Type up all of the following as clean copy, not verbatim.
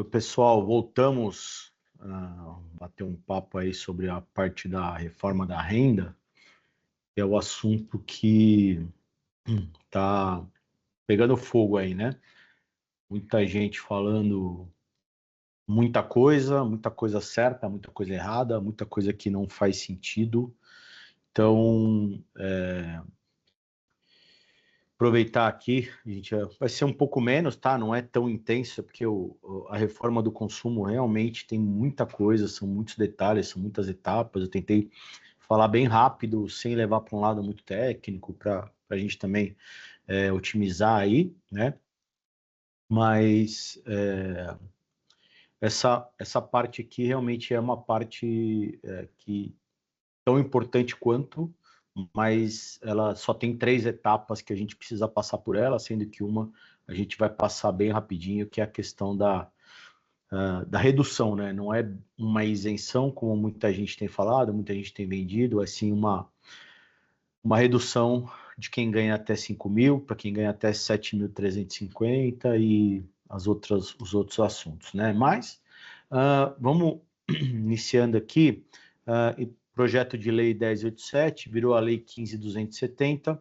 Oi, pessoal, voltamos a bater um papo aí sobre a parte da reforma da renda, que é o assunto que está pegando fogo aí, né? Muita gente falando muita coisa certa, muita coisa errada, muita coisa que não faz sentido. Então, aproveitar aqui, a gente vai ser um pouco menos, tá? Não é tão intensa, porque a reforma do consumo realmente tem muita coisa, são muitos detalhes, são muitas etapas. Eu tentei falar bem rápido, sem levar para um lado muito técnico, para a gente também otimizar aí, né? Mas essa parte aqui realmente é uma parte que tão importante quanto, mas ela só tem 3 etapas que a gente precisa passar por ela, sendo que uma a gente vai passar bem rapidinho, que é a questão da redução, né? Não é uma isenção, como muita gente tem falado, muita gente tem vendido, é sim uma redução de quem ganha até 5 mil, para quem ganha até 7.350 e os outros assuntos, né? Mas vamos iniciando aqui. Projeto de lei 1087 virou a lei 15.270.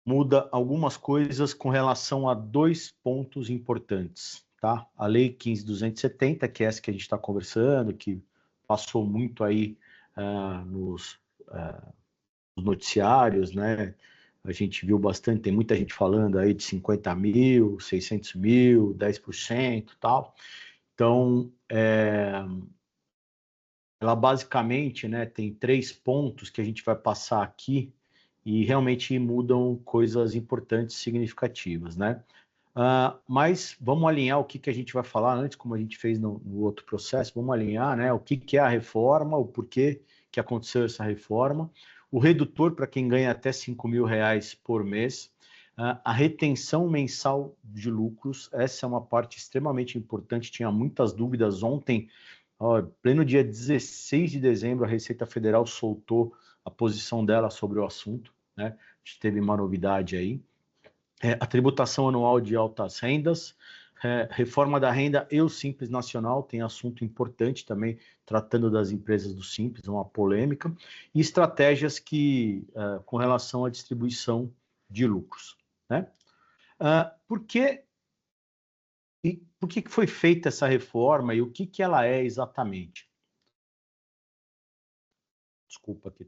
Muda algumas coisas com relação a 2 pontos importantes, tá? A lei 15.270, que é essa que a gente está conversando, que passou muito aí nos noticiários, né? A gente viu bastante, tem muita gente falando aí de 50 mil, 600 mil, 10% e tal. Então, ela basicamente, né, tem 3 pontos que a gente vai passar aqui e realmente mudam coisas importantes, significativas, né? Mas vamos alinhar o que a gente vai falar antes, como a gente fez no outro processo, vamos alinhar, né, o que é a reforma, o porquê que aconteceu essa reforma, o redutor para quem ganha até 5 mil reais por mês, a retenção mensal de lucros, essa é uma parte extremamente importante, tinha muitas dúvidas ontem. Pleno dia 16 de dezembro, a Receita Federal soltou a posição dela sobre o assunto, né? A gente teve uma novidade aí. A tributação anual de altas rendas, reforma da renda e o Simples Nacional, tem assunto importante também, tratando das empresas do Simples, uma polêmica, e estratégias com relação à distribuição de lucros, né? Por que foi feita essa reforma e o que ela é exatamente? Desculpa aqui,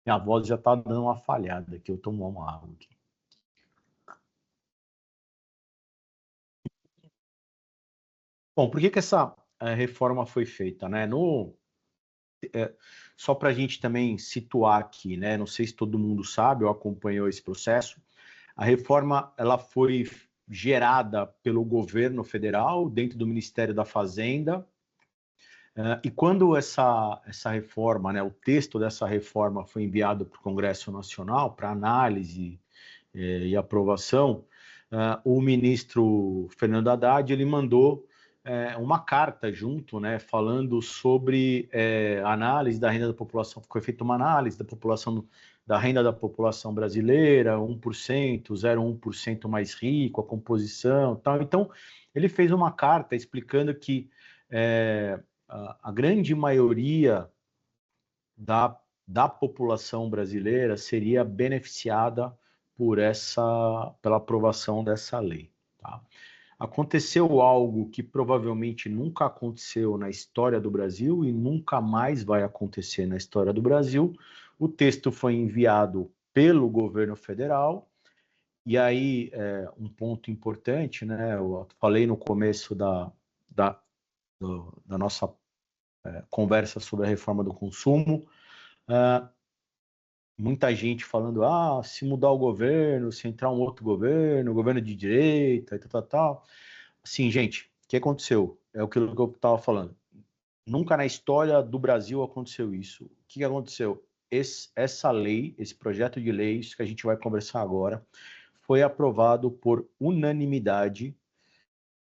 minha voz já está dando uma falhada aqui, eu tomo uma água aqui. Bom, por que essa reforma foi feita, né? Só para a gente também situar aqui, né? Não sei se todo mundo sabe ou acompanhou esse processo. A reforma ela foi gerada pelo governo federal dentro do Ministério da Fazenda. E quando essa reforma, né, o texto dessa reforma foi enviado para o Congresso Nacional para análise e aprovação, o ministro Fernando Haddad ele mandou uma carta junto, né, falando sobre a análise da renda da população. Foi feita uma análise da renda da população brasileira, 1%, 0,1% mais rico, a composição, tal. Então, ele fez uma carta explicando que a grande maioria da população brasileira seria beneficiada pela aprovação dessa lei. Tá? Aconteceu algo que provavelmente nunca aconteceu na história do Brasil e nunca mais vai acontecer na história do Brasil. O texto foi enviado pelo governo federal, e aí um ponto importante, né? Eu falei no começo da nossa conversa sobre a reforma do consumo, muita gente falando, se mudar o governo, se entrar um outro governo de direita, e tal. Assim, gente, o que aconteceu? É aquilo que eu estava falando. Nunca na história do Brasil aconteceu isso. O que aconteceu? Essa lei, esse projeto de lei, isso que a gente vai conversar agora, foi aprovado por unanimidade,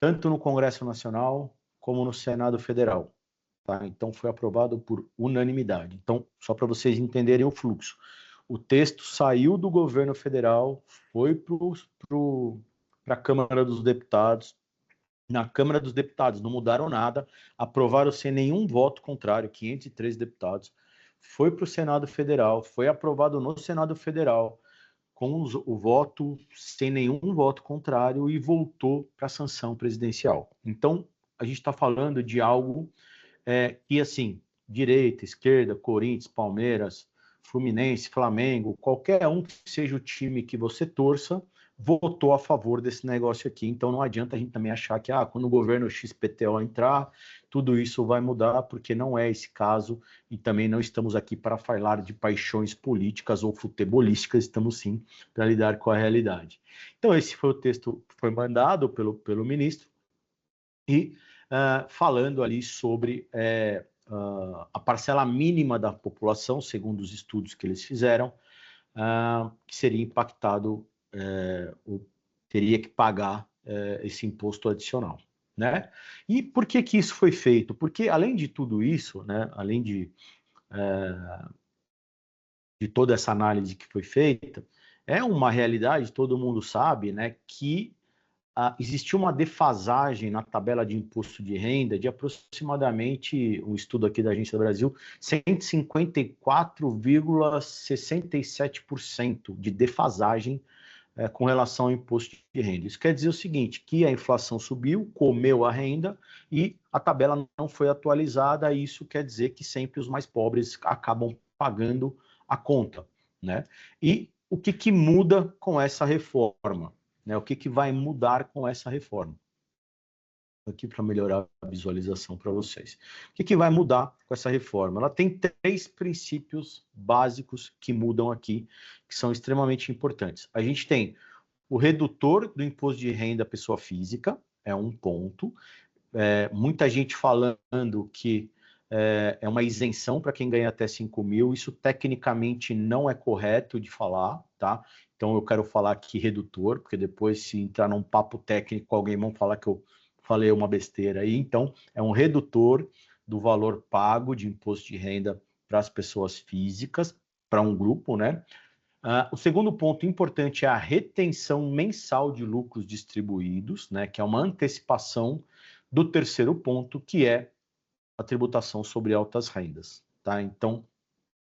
tanto no Congresso Nacional como no Senado Federal. Tá? Então, foi aprovado por unanimidade. Então, só para vocês entenderem o fluxo. O texto saiu do governo federal, foi para o para a Câmara dos Deputados. Na Câmara dos Deputados não mudaram nada, aprovaram sem nenhum voto contrário, 503 deputados. Foi para o Senado Federal, foi aprovado no Senado Federal, com o voto, sem nenhum voto contrário, e voltou para a sanção presidencial. Então, a gente está falando de algo que, assim, direita, esquerda, Corinthians, Palmeiras, Fluminense, Flamengo, qualquer um que seja o time que você torça, votou a favor desse negócio aqui. Então não adianta a gente também achar que quando o governo XPTO entrar, tudo isso vai mudar, porque não é esse caso, e também não estamos aqui para falar de paixões políticas ou futebolísticas, estamos sim para lidar com a realidade. Então esse foi o texto que foi mandado pelo ministro, e falando ali sobre a parcela mínima da população, segundo os estudos que eles fizeram, que seria impactado, teria que pagar esse imposto adicional, né? E por que isso foi feito? Porque, além de tudo isso, né, além de toda essa análise que foi feita, é uma realidade, todo mundo sabe, né, que existiu uma defasagem na tabela de imposto de renda de aproximadamente, um estudo aqui da Agência do Brasil, 154,67% de defasagem com relação ao imposto de renda. Isso quer dizer o seguinte, que a inflação subiu, comeu a renda e a tabela não foi atualizada, e isso quer dizer que sempre os mais pobres acabam pagando a conta, né? E o que muda com essa reforma? Né? O que vai mudar com essa reforma? Aqui para melhorar a visualização para vocês. O que vai mudar com essa reforma? Ela tem 3 princípios básicos que mudam aqui, que são extremamente importantes. A gente tem o redutor do imposto de renda à pessoa física, é um ponto. Muita gente falando que é uma isenção para quem ganha até 5 mil, isso tecnicamente não é correto de falar, tá? Então eu quero falar aqui redutor, porque depois, se entrar num papo técnico, alguém vai falar que eu falei uma besteira aí. Então, é um redutor do valor pago de imposto de renda para as pessoas físicas, para um grupo, né? O segundo ponto importante é a retenção mensal de lucros distribuídos, né? Que é uma antecipação do terceiro ponto, que é a tributação sobre altas rendas, tá? Então,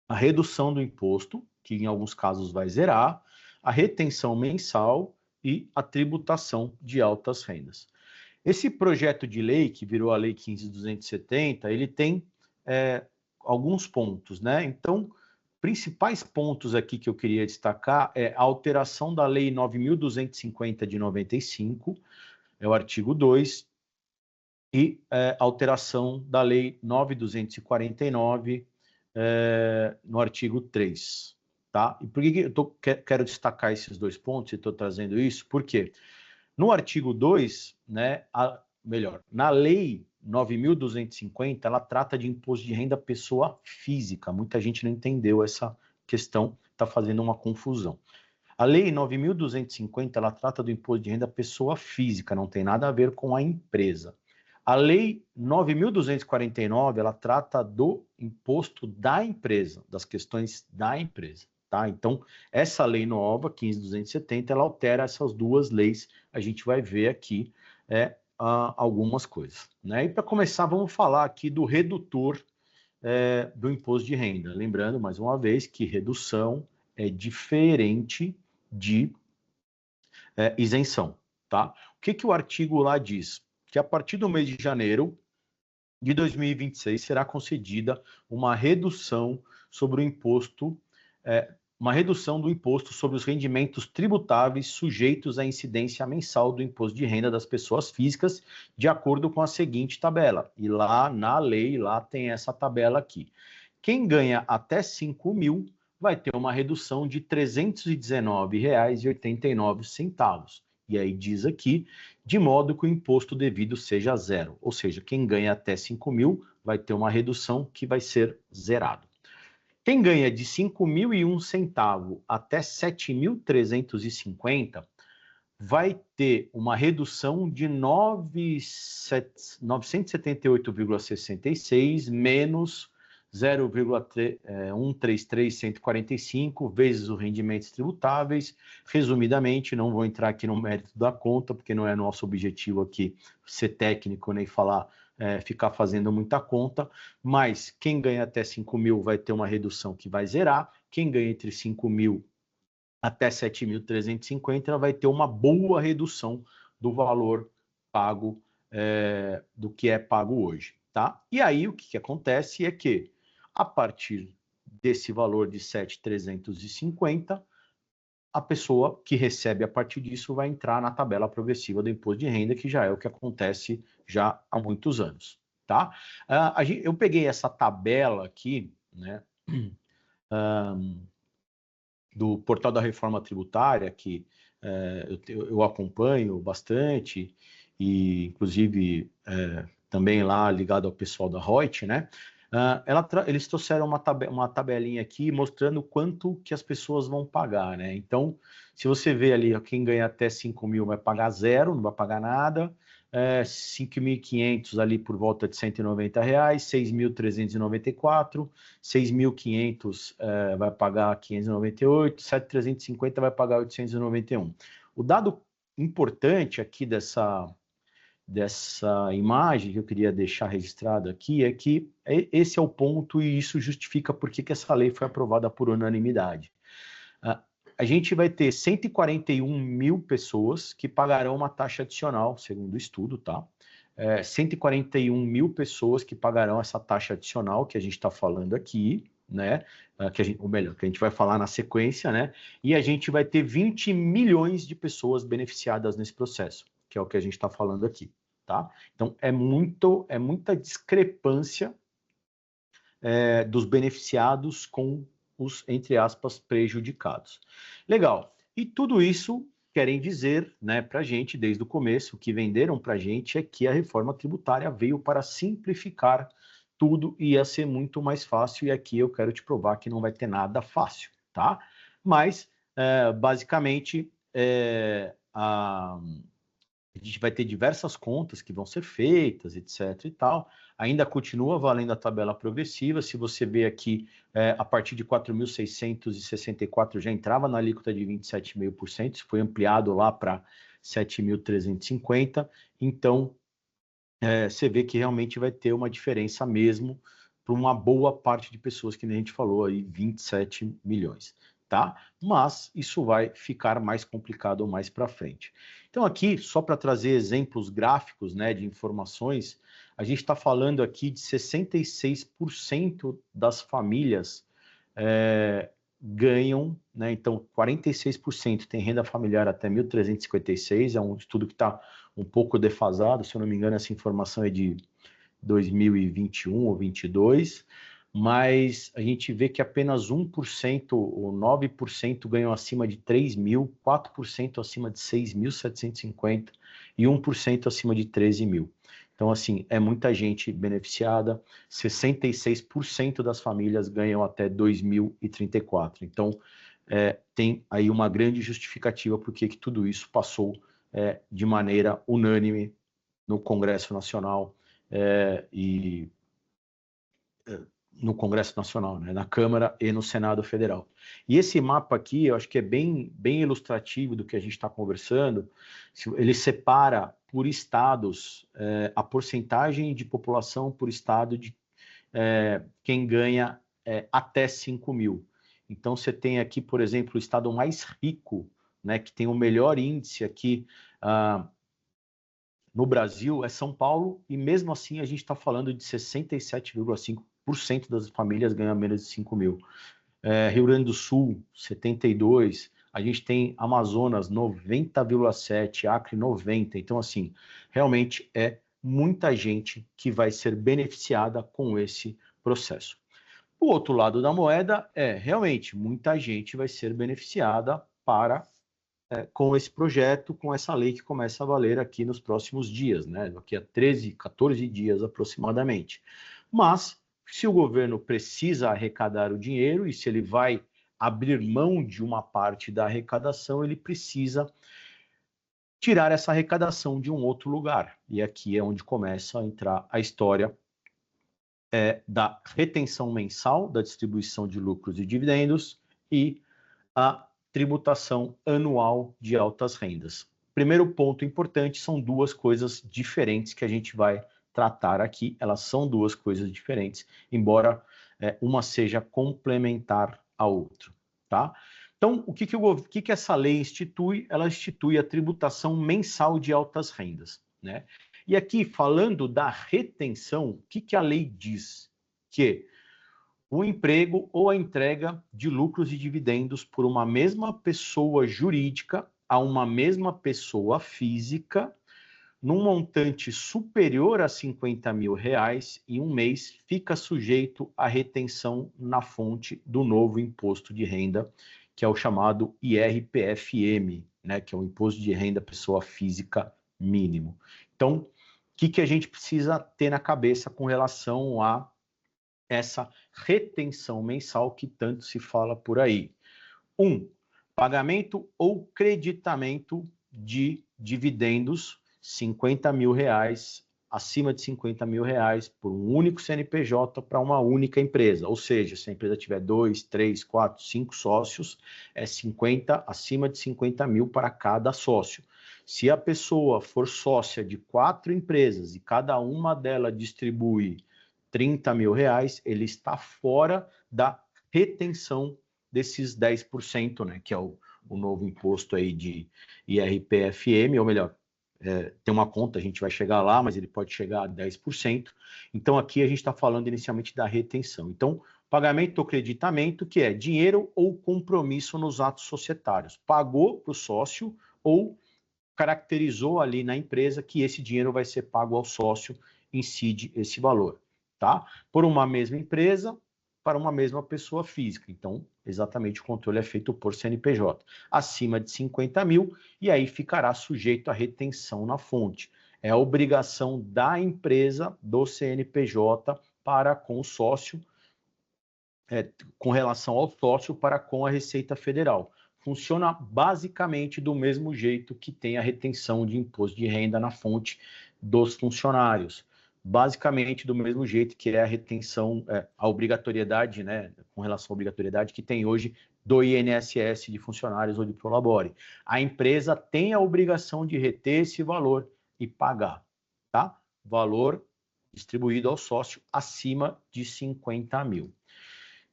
a redução do imposto, que em alguns casos vai zerar, a retenção mensal e a tributação de altas rendas. Esse projeto de lei, que virou a Lei 15.270, ele tem alguns pontos, né? Então, principais pontos aqui que eu queria destacar é a alteração da Lei 9.250 de 95, é o artigo 2, e alteração da Lei 9.249, no artigo 3. Tá? E por que eu quero destacar esses 2 pontos e estou trazendo isso? Porque no artigo 2, né, na Lei 9.250, ela trata de imposto de renda pessoa física. Muita gente não entendeu essa questão, está fazendo uma confusão. A Lei 9.250, ela trata do imposto de renda pessoa física, não tem nada a ver com a empresa. A Lei 9.249, ela trata do imposto da empresa, das questões da empresa, tá? Então, essa lei nova, 15.270, ela altera essas 2 leis, a gente vai ver aqui algumas coisas, né? E para começar, vamos falar aqui do redutor do imposto de renda. Lembrando, mais uma vez, que redução é diferente de isenção, tá? O que o artigo lá diz? Que a partir do mês de janeiro de 2026 será concedida uma redução sobre o imposto, uma redução do imposto sobre os rendimentos tributáveis sujeitos à incidência mensal do imposto de renda das pessoas físicas, de acordo com a seguinte tabela. E lá na lei, lá tem essa tabela aqui. Quem ganha até 5 mil vai ter uma redução de R$ 319,89. E aí diz aqui, de modo que o imposto devido seja zero. Ou seja, quem ganha até 5 mil vai ter uma redução que vai ser zerado. Quem ganha de 5.001 centavo até 7.350 vai ter uma redução de 978,66 menos 0,133145 vezes os rendimentos tributáveis. Resumidamente, não vou entrar aqui no mérito da conta, porque não é nosso objetivo aqui ser técnico nem falar, ficar fazendo muita conta, mas quem ganha até 5 mil vai ter uma redução que vai zerar, quem ganha entre 5 mil até 7.350 vai ter uma boa redução do valor pago, do que é pago hoje, tá? E aí o que acontece é que, a partir desse valor de 7.350, a pessoa que recebe a partir disso vai entrar na tabela progressiva do imposto de renda, que já é o que acontece já há muitos anos, tá? Eu peguei essa tabela aqui, né, do portal da Reforma Tributária, que eu acompanho bastante, e inclusive também lá ligado ao pessoal da Reut, né? Eles trouxeram uma tabelinha aqui mostrando quanto que as pessoas vão pagar, né? Então, se você vê ali, ó, quem ganha até 5 mil vai pagar zero, não vai pagar nada, 5.500 ali por volta de R$190, 6.394, 6.500 vai pagar 598, 7.350 vai pagar 891. O dado importante aqui dessa imagem que eu queria deixar registrado aqui é que esse é o ponto e isso justifica por que essa lei foi aprovada por unanimidade. A gente vai ter 141 mil pessoas que pagarão uma taxa adicional, segundo o estudo, tá? 141 mil pessoas que pagarão essa taxa adicional que a gente está falando aqui, né? Que a gente vai falar na sequência, né? E a gente vai ter 20 milhões de pessoas beneficiadas nesse processo, que é o que a gente está falando aqui, tá? Então, é muita discrepância dos beneficiados com os, entre aspas, prejudicados. Legal. E tudo isso querem dizer, né, para a gente, desde o começo, o que venderam para a gente é que a reforma tributária veio para simplificar tudo e ia ser muito mais fácil, e aqui eu quero te provar que não vai ter nada fácil, tá? Mas, basicamente, a gente vai ter diversas contas que vão ser feitas, etc. e tal. Ainda continua valendo a tabela progressiva. Se você vê aqui, a partir de 4.664 já entrava na alíquota de 27,5%, isso foi ampliado lá para 7.350. Então, você vê que realmente vai ter uma diferença mesmo para uma boa parte de pessoas, que nem a gente falou aí, 27 milhões. Tá? Mas isso vai ficar mais complicado mais para frente. Então aqui, só para trazer exemplos gráficos, né, de informações, a gente está falando aqui de 66% das famílias ganham, né, então 46% tem renda familiar até 1.356, é um estudo que está um pouco defasado, se eu não me engano essa informação é de 2021 ou 22, mas a gente vê que apenas 1% ou 9% ganham acima de 3 mil, 4% acima de 6.750 e 1% acima de 13 mil. Então, assim, é muita gente beneficiada, 66% das famílias ganham até 2.034. Então, tem aí uma grande justificativa por que tudo isso passou de maneira unânime no Congresso Nacional no Congresso Nacional, né, na Câmara e no Senado Federal. E esse mapa aqui, eu acho que é bem ilustrativo do que a gente está conversando. Ele separa por estados a porcentagem de população por estado de quem ganha até 5 mil. Então, você tem aqui, por exemplo, o estado mais rico, né, que tem o melhor índice aqui no Brasil, é São Paulo, e mesmo assim a gente está falando de 67,5% das famílias ganham menos de 5 mil. Rio Grande do Sul, 72%, a gente tem Amazonas, 90,7%, Acre, 90%. Então, assim, realmente é muita gente que vai ser beneficiada com esse processo. O outro lado da moeda realmente, muita gente vai ser beneficiada com esse projeto, com essa lei que começa a valer aqui nos próximos dias, né? Daqui a 13, 14 dias aproximadamente. Mas, se o governo precisa arrecadar o dinheiro e se ele vai abrir mão de uma parte da arrecadação, ele precisa tirar essa arrecadação de um outro lugar. E aqui é onde começa a entrar a história da retenção mensal da distribuição de lucros e dividendos e a tributação anual de altas rendas. Primeiro ponto importante, são duas coisas diferentes que a gente vai tratar aqui. Elas são duas coisas diferentes, embora uma seja complementar à outra, tá? Então, o que essa lei institui? Ela institui a tributação mensal de altas rendas, né? E aqui, falando da retenção, o que a lei diz? Que o emprego ou a entrega de lucros e dividendos por uma mesma pessoa jurídica a uma mesma pessoa física, num montante superior a R$50 mil em um mês, fica sujeito à retenção na fonte do novo imposto de renda, que é o chamado IRPFM, né, que é o Imposto de Renda Pessoa Física Mínimo. Então, o que a gente precisa ter na cabeça com relação a essa retenção mensal que tanto se fala por aí? Pagamento ou creditamento de dividendos, R$50 mil, acima de R$50 mil, por um único CNPJ para uma única empresa. Ou seja, se a empresa tiver 2, 3, 4, 5 sócios, é 50, acima de 50 mil para cada sócio. Se a pessoa for sócia de 4 empresas e cada uma delas distribui R$30 mil, ele está fora da retenção desses 10%, né, que é o novo imposto aí de IRPFM, ou melhor, tem uma conta, a gente vai chegar lá, mas ele pode chegar a 10%. Então, aqui a gente está falando inicialmente da retenção. Então, pagamento ou creditamento, que é dinheiro ou compromisso nos atos societários. Pagou para o sócio ou caracterizou ali na empresa que esse dinheiro vai ser pago ao sócio, incide esse valor, tá? Por uma mesma empresa, para uma mesma pessoa física. Então, exatamente o controle é feito por CNPJ. Acima de 50 mil, e aí ficará sujeito à retenção na fonte. É a obrigação da empresa, do CNPJ, para com o sócio, com relação ao sócio, para com a Receita Federal. Funciona basicamente do mesmo jeito que tem a retenção de imposto de renda na fonte dos funcionários. Basicamente do mesmo jeito que é a retenção, a obrigatoriedade, né, com relação à obrigatoriedade que tem hoje do INSS de funcionários ou de Prolabore. A empresa tem a obrigação de reter esse valor e pagar, tá? Valor distribuído ao sócio acima de 50 mil.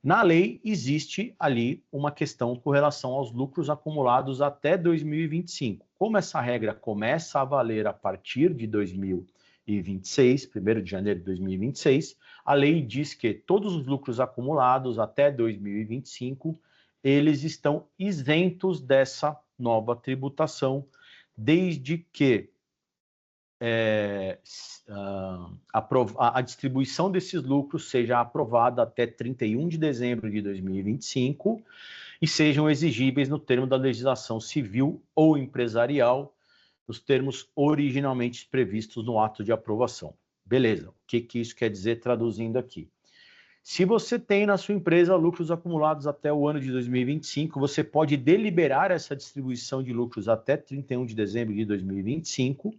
Na lei, existe ali uma questão com relação aos lucros acumulados até 2025. Como essa regra começa a valer a partir de 2026, 1º de janeiro de 2026, a lei diz que todos os lucros acumulados até 2025, eles estão isentos dessa nova tributação, desde que a distribuição desses lucros seja aprovada até 31 de dezembro de 2025 e sejam exigíveis no termo da legislação civil ou empresarial, nos termos originalmente previstos no ato de aprovação. Beleza, o que isso quer dizer traduzindo aqui? Se você tem na sua empresa lucros acumulados até o ano de 2025, você pode deliberar essa distribuição de lucros até 31 de dezembro de 2025,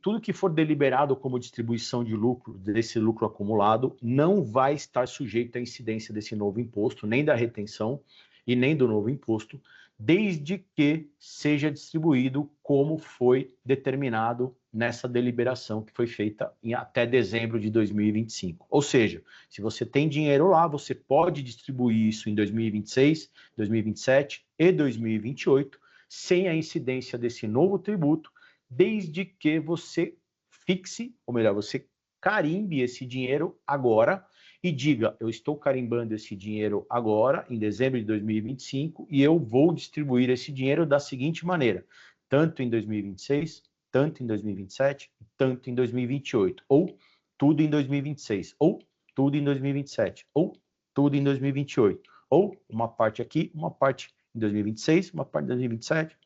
tudo que for deliberado como distribuição de lucro, desse lucro acumulado, não vai estar sujeito à incidência desse novo imposto, nem da retenção e nem do novo imposto, desde que seja distribuído como foi determinado nessa deliberação que foi feita até dezembro de 2025. Ou seja, se você tem dinheiro lá, você pode distribuir isso em 2026, 2027 e 2028, sem a incidência desse novo tributo, desde que você fixe, ou melhor, você carimbe esse dinheiro agora e diga, eu estou carimbando esse dinheiro agora, em dezembro de 2025, e eu vou distribuir esse dinheiro da seguinte maneira, tanto em 2026, tanto em 2027, tanto em 2028, ou tudo em 2026, ou tudo em 2027, ou tudo em 2028, ou uma parte aqui, uma parte em 2026, uma parte em 2027,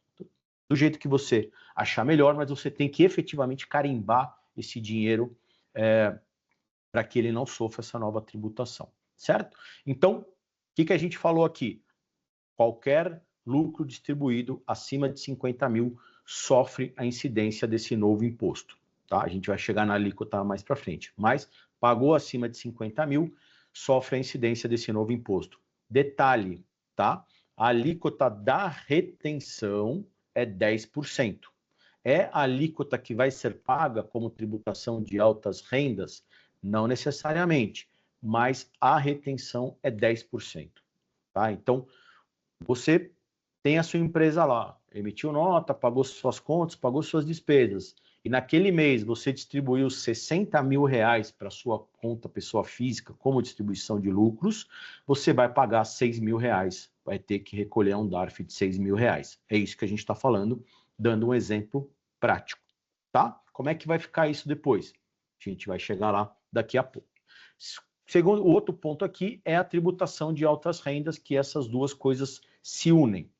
do jeito que você achar melhor, mas você tem que efetivamente carimbar esse dinheiro para que ele não sofra essa nova tributação, certo? Então, o que a gente falou aqui? Qualquer lucro distribuído acima de 50 mil sofre a incidência desse novo imposto, tá? A gente vai chegar na alíquota mais para frente. Mas pagou acima de 50 mil, sofre a incidência desse novo imposto. Detalhe, tá? A alíquota da retenção é 10%. É a alíquota que vai ser paga como tributação de altas rendas? Não necessariamente, mas a retenção é 10%. Tá? Então, você tem a sua empresa lá, emitiu nota, pagou suas contas, pagou suas despesas, e naquele mês você distribuiu 60 mil reais para sua conta pessoa física como distribuição de lucros, você vai pagar 6 mil reais, vai ter que recolher um DARF de 6 mil reais. É isso que a gente está falando, dando um exemplo prático, tá? Como é que vai ficar isso depois? A gente vai chegar lá daqui a pouco. Segundo, o outro ponto aqui é a tributação de altas rendas, que essas duas coisas se unem.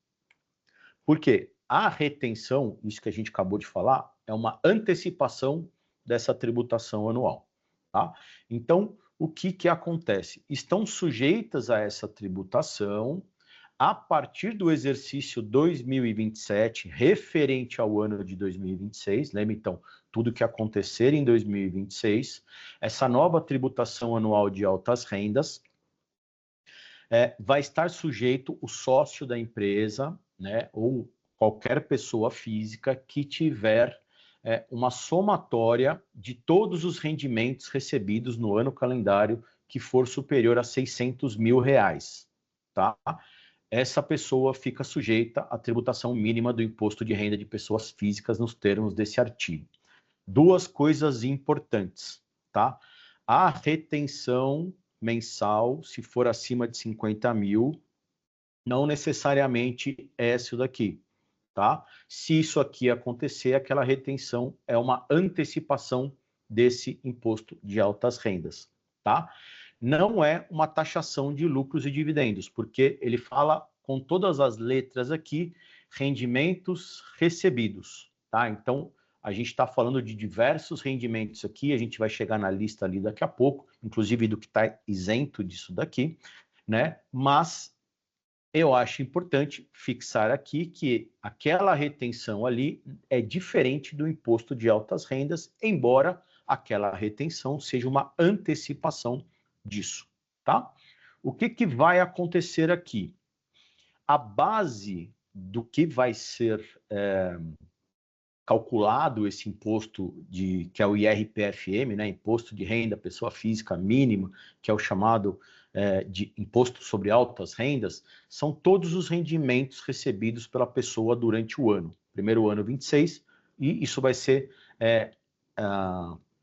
Por quê? A retenção, isso que a gente acabou de falar, é uma antecipação dessa tributação anual. Tá? Então, o que acontece? Estão sujeitas a essa tributação a partir do exercício 2027, referente ao ano de 2026, lembra então, tudo que acontecer em 2026, essa nova tributação anual de altas rendas vai estar sujeito o sócio da empresa, né, ou qualquer pessoa física que tiver uma somatória de todos os rendimentos recebidos no ano calendário que for superior a 600 mil reais, tá? Essa pessoa fica sujeita à tributação mínima do imposto de renda de pessoas físicas nos termos desse artigo. Duas coisas importantes, tá? A retenção mensal, se for acima de 50 mil, não necessariamente é isso daqui, tá? Se isso aqui acontecer, aquela retenção é uma antecipação desse imposto de altas rendas, tá? Não é uma taxação de lucros e dividendos, porque ele fala com todas as letras aqui, rendimentos recebidos, tá? Então, a gente está falando de diversos rendimentos aqui, a gente vai chegar na lista ali daqui a pouco, inclusive do que está isento disso daqui, né? Mas eu acho importante fixar aqui que aquela retenção ali é diferente do imposto de altas rendas, embora aquela retenção seja uma antecipação disso, tá? O que vai acontecer aqui? A base do que vai ser calculado esse imposto que é o IRPFM, né, Imposto de Renda Pessoa Física Mínima, que é o chamado de Imposto sobre Altas Rendas, são todos os rendimentos recebidos pela pessoa durante o ano. Primeiro ano 26, e isso vai ser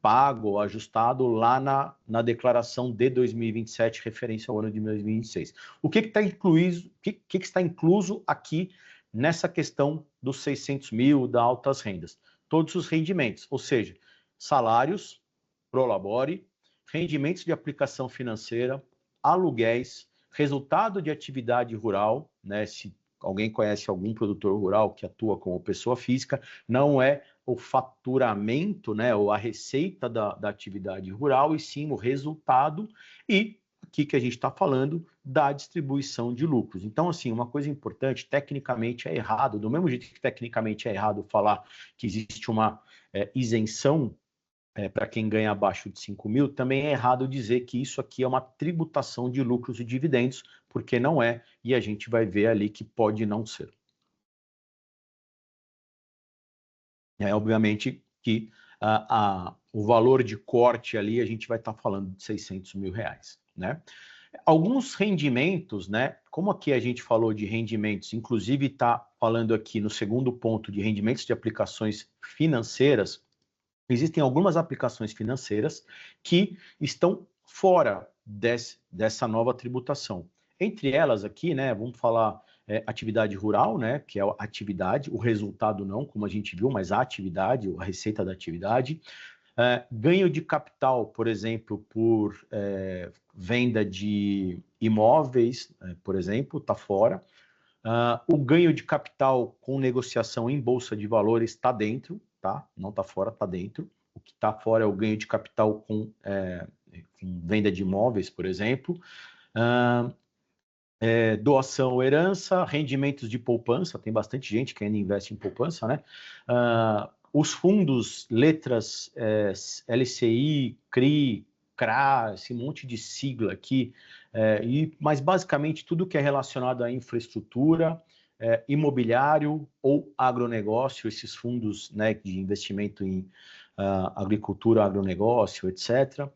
pago ou ajustado lá na declaração de 2027, referência ao ano de 2026. O que está incluído, que está incluso aqui nessa questão dos 600 mil, da altas rendas? Todos os rendimentos, ou seja, salários, prolabore, rendimentos de aplicação financeira, aluguéis, resultado de atividade rural, né? Se alguém conhece algum produtor rural que atua como pessoa física, não é o faturamento, né, ou a receita da atividade rural, e sim o resultado, e aqui que a gente está falando da distribuição de lucros. Então, assim, uma coisa importante, tecnicamente é errado, do mesmo jeito que tecnicamente é errado falar que existe uma isenção para quem ganha abaixo de 5 mil, também é errado dizer que isso aqui é uma tributação de lucros e dividendos, porque não é, e a gente vai ver ali que pode não ser. Obviamente que o valor de corte ali, a gente vai estar falando de 600 mil reais, né? Alguns rendimentos, né? Como aqui a gente falou de rendimentos, inclusive está falando aqui no segundo ponto de rendimentos de aplicações financeiras, existem algumas aplicações financeiras que estão fora dessa nova tributação. Entre elas aqui, né, vamos falar atividade rural, né, que é a atividade, o resultado não, como a gente viu, mas a atividade, a receita da atividade. Ganho de capital, por exemplo, por venda de imóveis, por exemplo, está fora. O ganho de capital com negociação em bolsa de valores está dentro, tá? Não está fora, está dentro. O que está fora é o ganho de capital com venda de imóveis, por exemplo. Doação ou herança, rendimentos de poupança, tem bastante gente que ainda investe em poupança, né? Os fundos, letras LCI, CRI, CRA, esse monte de sigla aqui, mas basicamente tudo que é relacionado à infraestrutura, imobiliário ou agronegócio, esses fundos, né, de investimento em agricultura, agronegócio, etc.,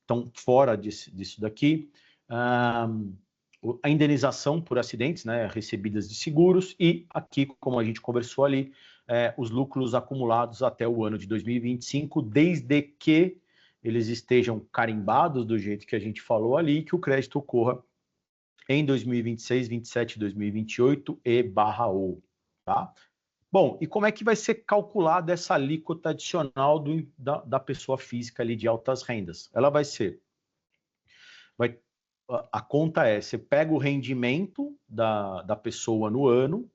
estão fora disso daqui. A indenização por acidentes, né, recebidas de seguros, e aqui, como a gente conversou ali, os lucros acumulados até o ano de 2025, desde que eles estejam carimbados do jeito que a gente falou ali, que o crédito ocorra em 2026, 27, 2028 e /ou, tá? Bom, e como é que vai ser calculada essa alíquota adicional da pessoa física ali de altas rendas? Ela vai ser... a conta você pega o rendimento da pessoa no ano,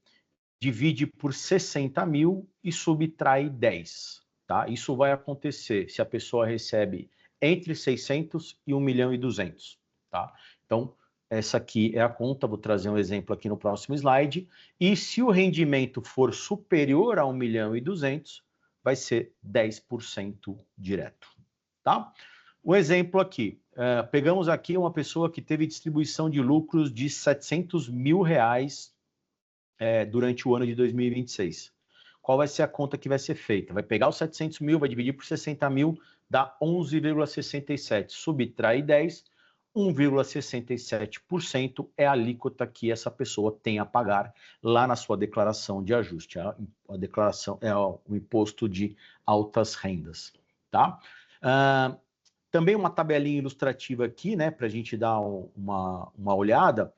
divide por 60 mil e subtrai 10, tá? Isso vai acontecer se a pessoa recebe entre 600 e 1 milhão e 200, tá? Então, essa aqui é a conta, vou trazer um exemplo aqui no próximo slide, e se o rendimento for superior a 1 milhão e 200, vai ser 10% direto, tá? Um exemplo aqui, pegamos aqui uma pessoa que teve distribuição de lucros de 700 mil reais durante o ano de 2026. Qual vai ser a conta que vai ser feita? Vai pegar os 700 mil, vai dividir por 60 mil, dá 11,67. Subtrai 10, 1,67% é a alíquota que essa pessoa tem a pagar lá na sua declaração de ajuste. A declaração é o imposto de altas rendas, tá? Também uma tabelinha ilustrativa aqui, né, para a gente dar uma olhada.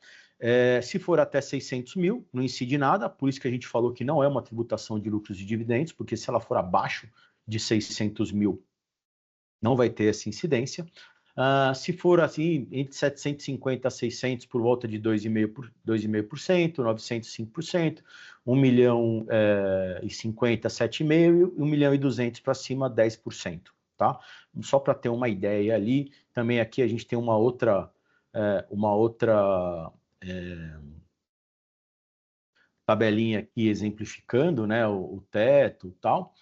Se for até 600 mil, não incide nada, por isso que a gente falou que não é uma tributação de lucros e dividendos, porque se ela for abaixo de 600 mil, não vai ter essa incidência. Se for assim, entre 750 a 600, por volta de 2,5%, 900, 5%, 1 milhão e 50, 7,5%, e 1 milhão e 200 para cima, 10%. Tá? Só para ter uma ideia ali, também aqui a gente tem uma outra tabelinha aqui exemplificando, né, o teto e tal,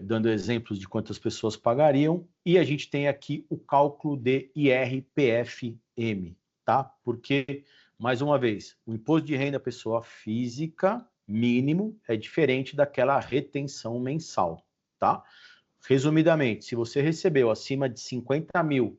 dando exemplos de quantas pessoas pagariam, e a gente tem aqui o cálculo de IRPF-M, tá? Porque, mais uma vez, o imposto de renda pessoa física mínimo é diferente daquela retenção mensal, tá? Resumidamente, se você recebeu acima de 50 mil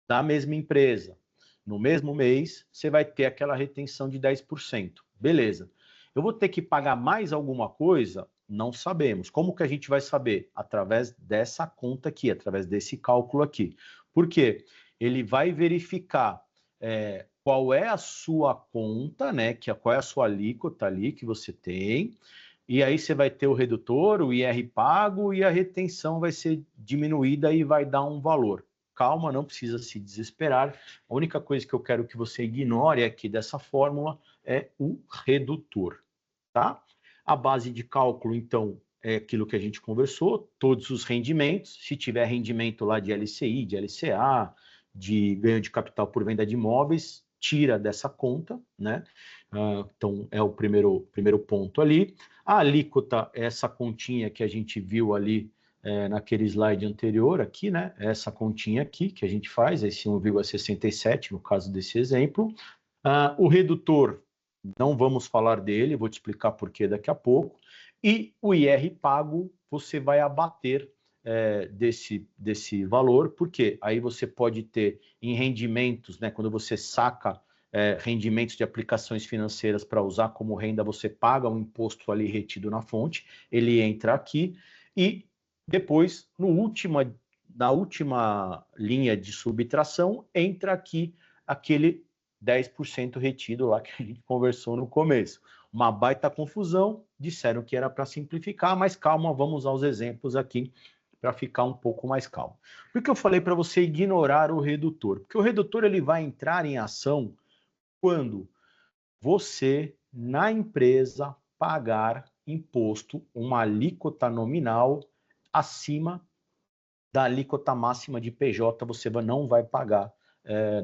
da mesma empresa no mesmo mês, você vai ter aquela retenção de 10%. Beleza. Eu vou ter que pagar mais alguma coisa? Não sabemos. Como que a gente vai saber? Através dessa conta aqui, através desse cálculo aqui. Por quê? Ele vai verificar qual é a sua conta, né? Qual é a sua alíquota ali que você tem. E aí você vai ter o redutor, o IR pago, e a retenção vai ser diminuída e vai dar um valor. Calma, não precisa se desesperar. A única coisa que eu quero que você ignore aqui dessa fórmula é o redutor, tá? A base de cálculo, então, é aquilo que a gente conversou, todos os rendimentos. Se tiver rendimento lá de LCI, de LCA, de ganho de capital por venda de imóveis, tira dessa conta, né? Então, é o primeiro ponto ali. A alíquota é essa continha que a gente viu ali naquele slide anterior aqui, né? Essa continha aqui que a gente faz, esse 1,67 no caso desse exemplo. O redutor, não vamos falar dele, vou te explicar por que daqui a pouco. E o IR pago, você vai abater desse valor, porque aí você pode ter em rendimentos, né? Quando você saca rendimentos de aplicações financeiras para usar como renda, você paga um imposto ali retido na fonte, ele entra aqui, e depois, na última linha de subtração, entra aqui aquele 10% retido lá que a gente conversou no começo. Uma baita confusão, disseram que era para simplificar, mas calma, vamos aos exemplos aqui para ficar um pouco mais calmo. Por que eu falei para você ignorar o redutor? Porque o redutor ele vai entrar em ação quando você, na empresa, pagar imposto, uma alíquota nominal acima da alíquota máxima de PJ, você não vai pagar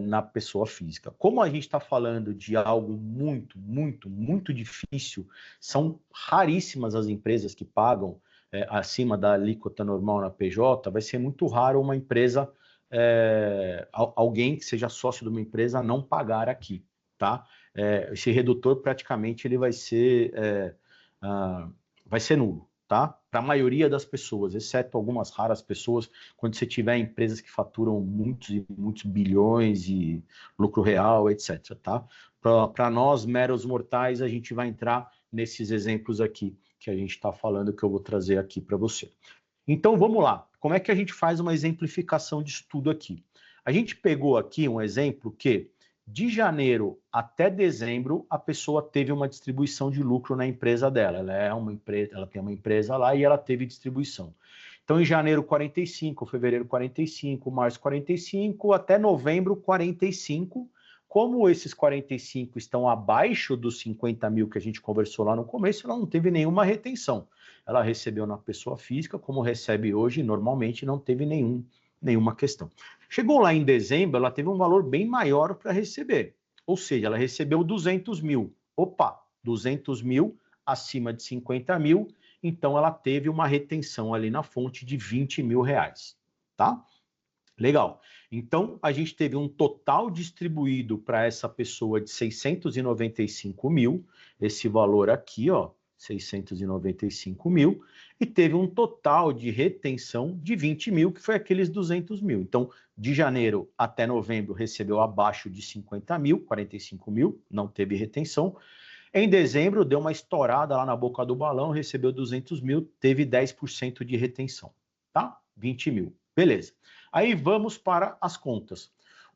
na pessoa física. Como a gente está falando de algo muito, muito, muito difícil, são raríssimas as empresas que pagam acima da alíquota normal na PJ, vai ser muito raro uma empresa, alguém que seja sócio de uma empresa não pagar aqui, tá? Esse redutor praticamente ele vai ser nulo, tá? Para a maioria das pessoas, exceto algumas raras pessoas, quando você tiver empresas que faturam muitos e muitos bilhões e lucro real, etc, tá? Para nós, meros mortais, a gente vai entrar nesses exemplos aqui que a gente está falando, que eu vou trazer aqui para você. Então, vamos lá. Como é que a gente faz uma exemplificação de estudo aqui? A gente pegou aqui um exemplo que, de janeiro até dezembro, a pessoa teve uma distribuição de lucro na empresa dela. Ela tem uma empresa lá e ela teve distribuição. Então, em janeiro, 45, fevereiro, 45, março, 45, até novembro, 45. Como esses 45 estão abaixo dos 50 mil que a gente conversou lá no começo, ela não teve nenhuma retenção. Ela recebeu na pessoa física, como recebe hoje, normalmente não teve nenhuma questão. Chegou lá em dezembro, ela teve um valor bem maior para receber. Ou seja, ela recebeu 200 mil. Opa, 200 mil acima de 50 mil, então ela teve uma retenção ali na fonte de 20 mil reais, tá? Legal. Então, a gente teve um total distribuído para essa pessoa de 695 mil, esse valor aqui, ó, 695 mil, e teve um total de retenção de 20 mil, que foi aqueles 200 mil. Então, de janeiro até novembro, recebeu abaixo de 50 mil, 45 mil, não teve retenção. Em dezembro, deu uma estourada lá na boca do balão, recebeu 200 mil, teve 10% de retenção, tá? 20 mil. Beleza. Aí vamos para as contas.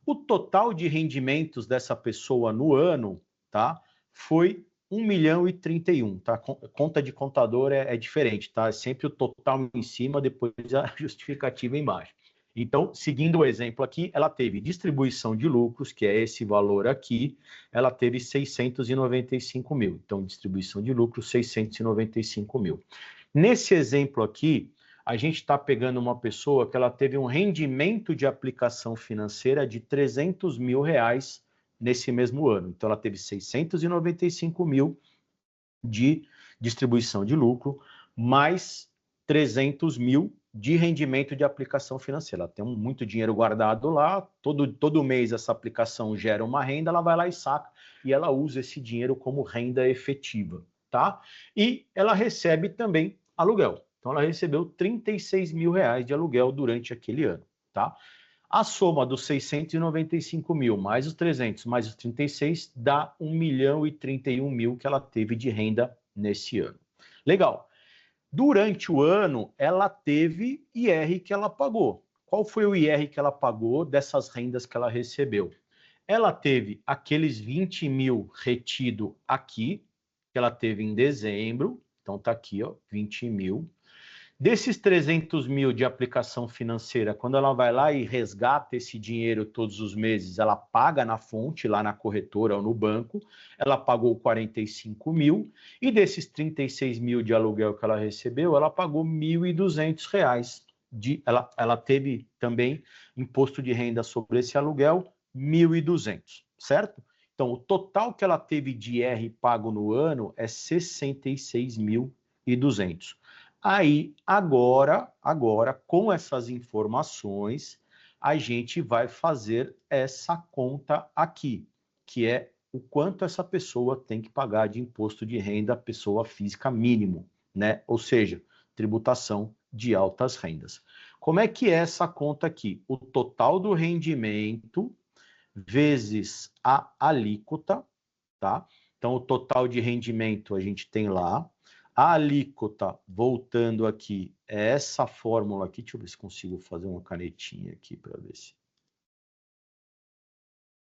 O total de rendimentos dessa pessoa no ano, tá? Foi 1 milhão e 31, tá? Conta de contador é diferente, tá? É sempre o total em cima, depois a justificativa embaixo. Então, seguindo o exemplo aqui, ela teve distribuição de lucros, que é esse valor aqui, ela teve 695 mil. Então, distribuição de lucros, 695 mil. Nesse exemplo aqui, a gente está pegando uma pessoa que ela teve um rendimento de aplicação financeira de 300 mil reais nesse mesmo ano. Então, ela teve 695 mil de distribuição de lucro, mais 300 mil de rendimento de aplicação financeira. Ela tem muito dinheiro guardado lá, todo mês essa aplicação gera uma renda, ela vai lá e saca, e ela usa esse dinheiro como renda efetiva, tá? E ela recebe também aluguel. Então, ela recebeu 36 mil reais de aluguel durante aquele ano, tá? A soma dos 695 mil, mais os 300, mais os 36, dá 1 milhão e 31 mil que ela teve de renda nesse ano. Legal. Durante o ano, ela teve IR que ela pagou. Qual foi o IR que ela pagou dessas rendas que ela recebeu? Ela teve aqueles 20 mil retido aqui, que ela teve em dezembro. Então, tá aqui, ó, 20 mil. Desses 300 mil de aplicação financeira, quando ela vai lá e resgata esse dinheiro todos os meses, ela paga na fonte, lá na corretora ou no banco, ela pagou 45 mil, e desses 36 mil de aluguel que ela recebeu, ela pagou 1.200 reais. Ela teve também imposto de renda sobre esse aluguel, 1.200, certo? Então, o total que ela teve de IR pago no ano é 66.200. Aí, agora, com essas informações, a gente vai fazer essa conta aqui, que é o quanto essa pessoa tem que pagar de imposto de renda pessoa física mínimo, né? Ou seja, tributação de altas rendas. Como é que é essa conta aqui? O total do rendimento vezes a alíquota, tá? Então, o total de rendimento a gente tem lá. A alíquota, voltando aqui, é essa fórmula aqui. Deixa eu ver se consigo fazer uma canetinha aqui para ver se...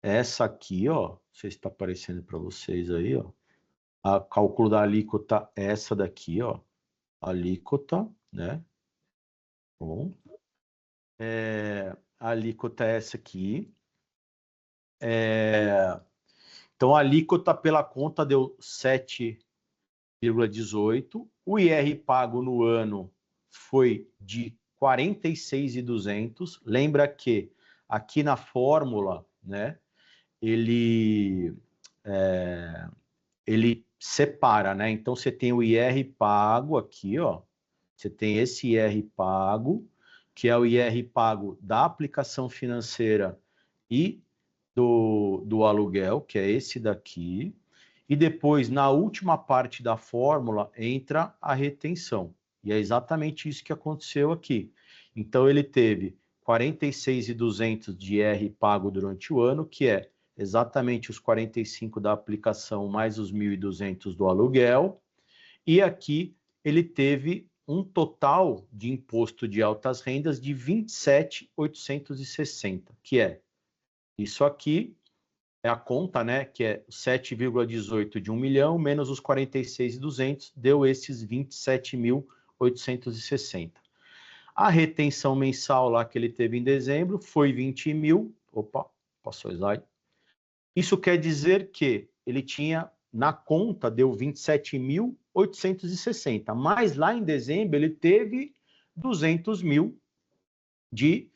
Essa aqui, ó, não sei se está aparecendo para vocês aí, ó. A cálculo da alíquota é essa daqui, ó. Alíquota, né? Bom. A alíquota é essa aqui. Então, a alíquota pela conta deu 7,18. O IR pago no ano foi de 46.200. Lembra que aqui na fórmula, né, ele separa, né? Então você tem o IR pago aqui, ó, Você tem esse IR pago, que é o IR pago da aplicação financeira e do aluguel, que é esse daqui. E depois, na última parte da fórmula, entra a retenção. E é exatamente isso que aconteceu aqui. Então, ele teve 46.200 de IR pago durante o ano, que é exatamente os 45 da aplicação mais os 1.200 do aluguel. E aqui ele teve um total de imposto de altas rendas de 27.860, que é isso aqui, é a conta, né, que é 7,18 de 1 milhão, menos os 46.200, deu esses 27.860. A retenção mensal lá que ele teve em dezembro foi 20 mil. Opa, passou o slide. Isso quer dizer que ele tinha, na conta, deu 27.860, mas lá em dezembro ele teve 200 mil de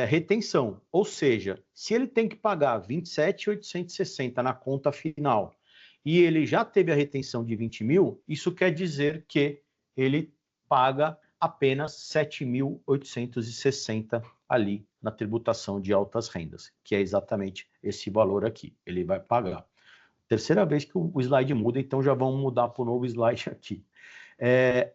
retenção. Ou seja, se ele tem que pagar 27.860 na conta final e ele já teve a retenção de 20 mil, isso quer dizer que ele paga apenas 7.860 ali na tributação de altas rendas, que é exatamente esse valor aqui. Ele vai pagar. Terceira vez que o slide muda, então já vamos mudar para o novo slide aqui.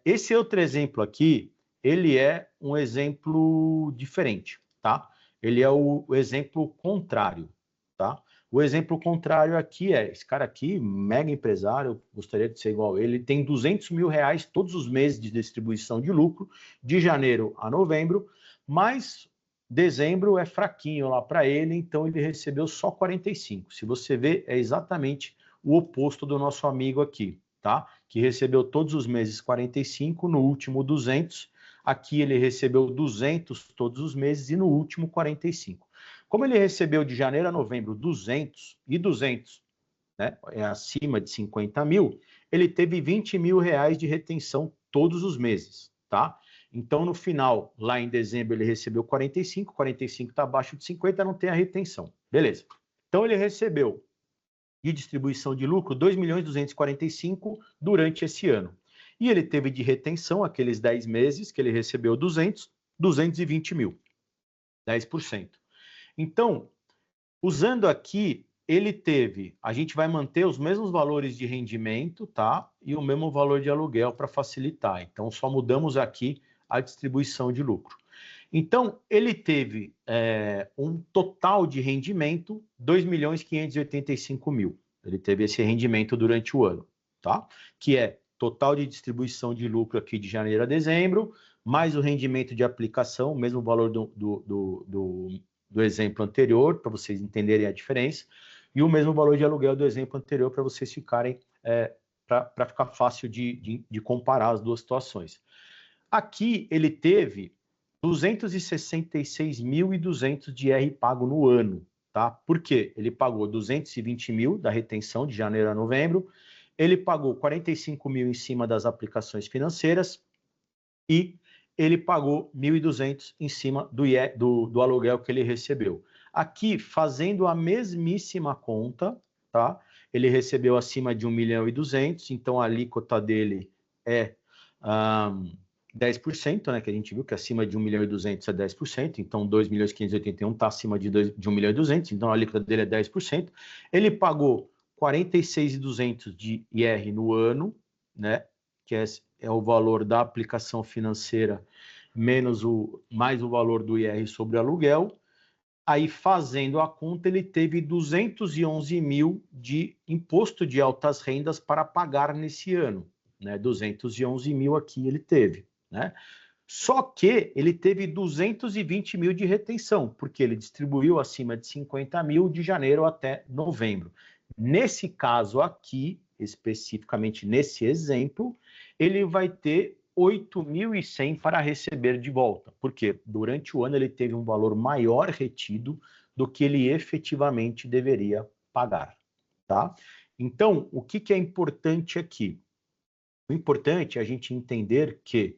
Esse outro exemplo aqui, ele é um exemplo diferente, tá? Ele é o exemplo contrário, tá? O exemplo contrário aqui é, esse cara aqui, mega empresário, eu gostaria de ser igual a ele tem 200 mil reais todos os meses de distribuição de lucro, de janeiro a novembro, mas dezembro é fraquinho lá para ele, então ele recebeu só 45. Se você ver, é exatamente o oposto do nosso amigo aqui, tá? Que recebeu todos os meses 45, no último 200, aqui ele recebeu 200 todos os meses e no último 45. Como ele recebeu de janeiro a novembro 200 e 200, né, é acima de 50 mil, ele teve 20 mil reais de retenção todos os meses, tá? Então, no final, lá em dezembro, ele recebeu 45, 45 está abaixo de 50, não tem a retenção. Beleza. Então, ele recebeu de distribuição de lucro 2.245 durante esse ano. E ele teve de retenção, aqueles 10 meses que ele recebeu 220 mil, 10%. Então, usando aqui, ele teve, a gente vai manter os mesmos valores de rendimento, tá? E o mesmo valor de aluguel para facilitar. Então, só mudamos aqui a distribuição de lucro. Então, ele teve um total de rendimento 2.585.000. Ele teve esse rendimento durante o ano, tá? Que é total de distribuição de lucro aqui de janeiro a dezembro, mais o rendimento de aplicação, o mesmo valor do exemplo anterior, para vocês entenderem a diferença, e o mesmo valor de aluguel do exemplo anterior, para vocês ficarem, para ficar fácil de comparar as duas situações. Aqui ele teve 266.200 de IR pago no ano, tá? Por quê? Ele pagou 220 mil da retenção de janeiro a novembro, ele pagou 45 mil em cima das aplicações financeiras e ele pagou 1.200 em cima do aluguel que ele recebeu. Aqui, fazendo a mesmíssima conta, tá? Ele recebeu acima de 1.200.000, então a alíquota dele é 10%, né, que a gente viu que acima de 1.200.000 é 10%, então 2.581.000 está acima de 1.200.000, então a alíquota dele é 10%. Ele pagou 46.200 de IR no ano, né, que é o valor da aplicação financeira mais o valor do IR sobre o aluguel. Aí, fazendo a conta, ele teve 211 mil de imposto de altas rendas para pagar nesse ano, né? 211 mil aqui ele teve, né? Só que ele teve 220 mil de retenção, porque ele distribuiu acima de 50 mil de janeiro até novembro. Nesse caso aqui, especificamente nesse exemplo, ele vai ter 8.100 para receber de volta, porque durante o ano ele teve um valor maior retido do que ele efetivamente deveria pagar, tá? Então, o que é importante aqui? O importante é a gente entender que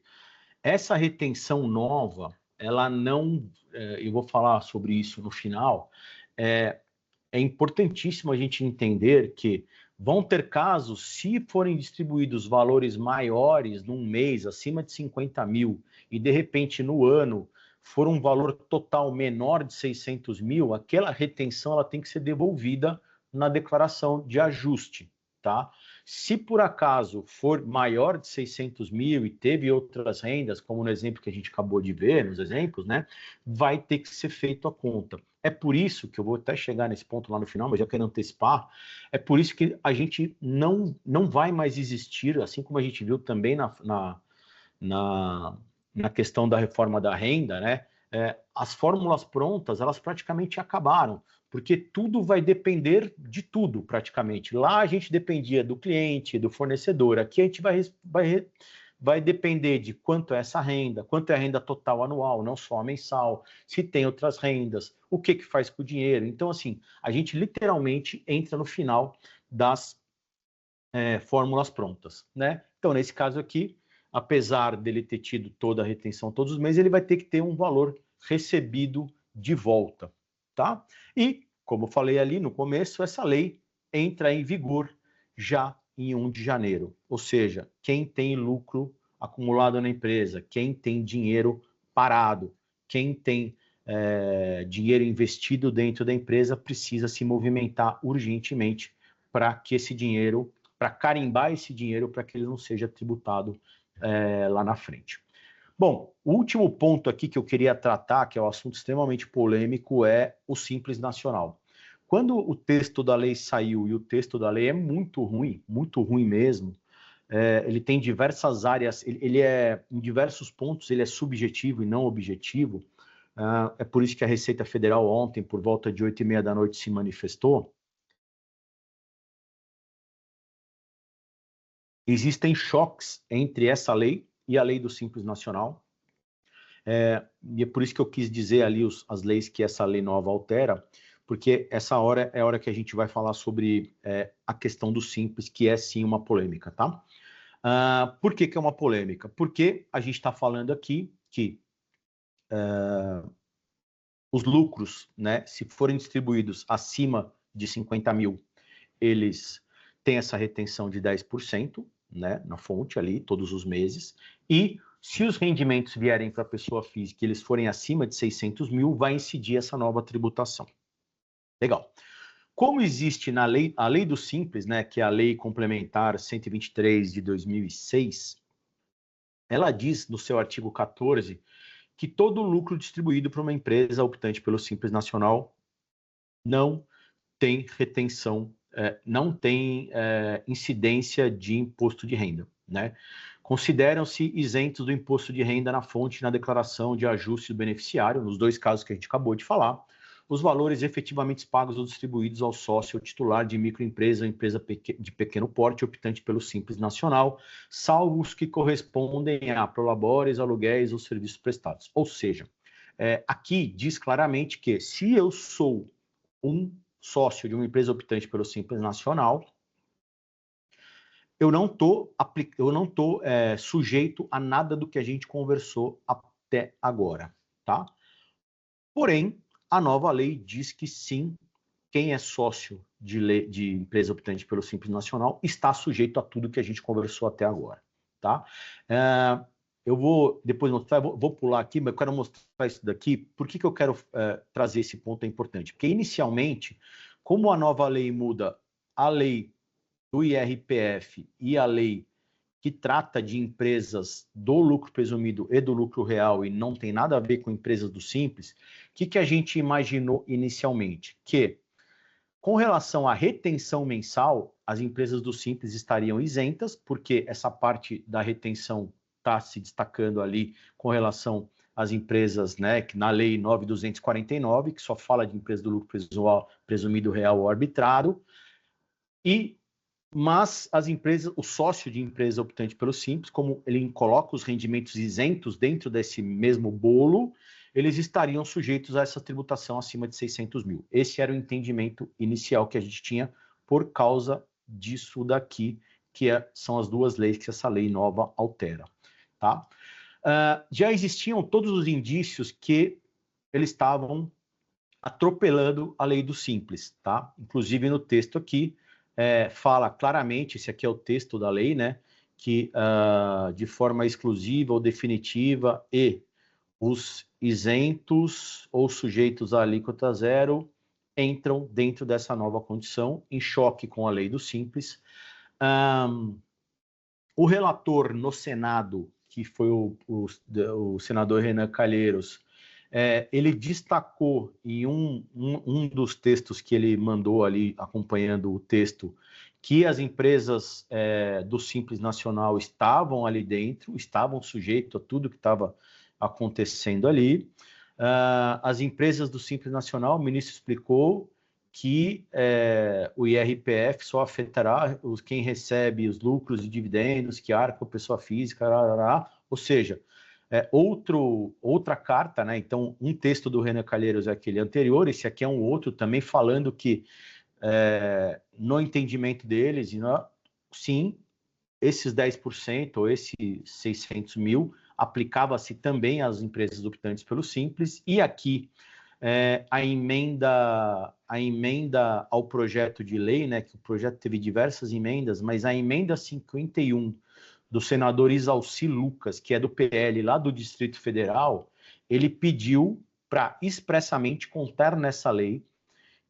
essa retenção nova, ela não, eu vou falar sobre isso no final, é importantíssimo a gente entender que Vão ter casos, se forem distribuídos valores maiores num mês, acima de 50 mil, e de repente no ano for um valor total menor de 600 mil, aquela retenção ela tem que ser devolvida na declaração de ajuste, tá? Se por acaso for maior de 600 mil e teve outras rendas, como no exemplo que a gente acabou de ver, nos exemplos, né, vai ter que ser feito a conta. É por isso que eu vou até chegar nesse ponto lá no final, mas já quero antecipar, é por isso que a gente não vai mais existir, assim como a gente viu também na questão da reforma da renda, né? As fórmulas prontas, elas praticamente acabaram, porque tudo vai depender de tudo, praticamente. Lá a gente dependia do cliente, do fornecedor, aqui a gente vai depender de quanto é essa renda, quanto é a renda total anual, não só a mensal, se tem outras rendas, o que faz com o dinheiro. Então, assim, a gente literalmente entra no final das fórmulas prontas, né? Então, nesse caso aqui, apesar dele ter tido toda a retenção todos os meses, ele vai ter que ter um valor recebido de volta, tá? E, como eu falei ali no começo, essa lei entra em vigor já em 1 de janeiro. Ou seja, quem tem lucro acumulado na empresa, quem tem dinheiro parado, quem tem dinheiro investido dentro da empresa, precisa se movimentar urgentemente para que esse dinheiro, para carimbar esse dinheiro, para que ele não seja tributado lá na frente. Bom, o último ponto aqui que eu queria tratar, que é um assunto extremamente polêmico, é o Simples Nacional. Quando o texto da lei saiu, e o texto da lei é muito ruim mesmo, ele tem diversas áreas, ele é, em diversos pontos, ele é subjetivo e não objetivo. É por isso que a Receita Federal ontem, por volta de 8h30 da noite, se manifestou. Existem choques entre essa lei e a lei do Simples Nacional. E é por isso que eu quis dizer ali as leis que essa lei nova altera, porque essa hora é a hora que a gente vai falar sobre a questão do Simples, que é sim uma polêmica, tá? Por que é uma polêmica? Porque a gente está falando aqui que os lucros, né, se forem distribuídos acima de 50 mil, eles têm essa retenção de 10%, né, na fonte ali, todos os meses, e se os rendimentos vierem para a pessoa física e eles forem acima de 600 mil, vai incidir essa nova tributação. Legal. Como existe na lei, a lei do Simples, né, que é a lei complementar 123 de 2006, ela diz no seu artigo 14 que todo lucro distribuído para uma empresa optante pelo Simples Nacional não tem retenção, não tem incidência de imposto de renda, né? Consideram-se isentos do imposto de renda na fonte e na declaração de ajuste do beneficiário, nos dois casos que a gente acabou de falar, os valores efetivamente pagos ou distribuídos ao sócio ou titular de microempresa ou empresa de pequeno porte optante pelo Simples Nacional, salvo os que correspondem a prolabores, aluguéis ou serviços prestados. Ou seja, aqui diz claramente que se eu sou um sócio de uma empresa optante pelo Simples Nacional, eu não estou sujeito a nada do que a gente conversou até agora, tá? Porém, a nova lei diz que sim, quem é sócio de empresa optante pelo Simples Nacional está sujeito a tudo que a gente conversou até agora, tá? Eu vou depois mostrar, vou pular aqui, mas eu quero mostrar isso daqui. Por que eu quero trazer esse ponto importante? Porque, inicialmente, como a nova lei muda a lei do IRPF e a lei que trata de empresas do lucro presumido e do lucro real e não tem nada a ver com empresas do Simples, o que a gente imaginou inicialmente? Que, com relação à retenção mensal, as empresas do Simples estariam isentas, porque essa parte da retenção está se destacando ali com relação às empresas, né, que na lei 9.249, que só fala de empresa do lucro presumido real ou arbitrado, mas as empresas, o sócio de empresa optante pelo Simples, como ele coloca os rendimentos isentos dentro desse mesmo bolo, eles estariam sujeitos a essa tributação acima de 600 mil. Esse era o entendimento inicial que a gente tinha por causa disso daqui, que são as duas leis que essa lei nova altera, tá? Já existiam todos os indícios que eles estavam atropelando a lei do Simples, tá? Inclusive no texto aqui, fala claramente, esse aqui é o texto da lei, né, que de forma exclusiva ou definitiva e os isentos ou sujeitos à alíquota zero entram dentro dessa nova condição, em choque com a lei do Simples. O relator no Senado, que foi o senador Renan Calheiros, ele destacou em um dos textos que ele mandou ali, acompanhando o texto, que as empresas do Simples Nacional estavam ali dentro, estavam sujeitos a tudo que estava acontecendo ali. As empresas do Simples Nacional, o ministro explicou que o IRPF só afetará quem recebe os lucros e dividendos, que arca a pessoa física, ou seja, outra carta, né? Então, um texto do Renan Calheiros é aquele anterior, esse aqui é um outro, também falando que, no entendimento deles, sim, esses 10% ou esses 600 mil aplicava-se também às empresas optantes pelo Simples, e aqui a emenda ao projeto de lei, né, que o projeto teve diversas emendas, mas a emenda 51 do senador Isalci Lucas, que é do PL lá do Distrito Federal, ele pediu para expressamente contar nessa lei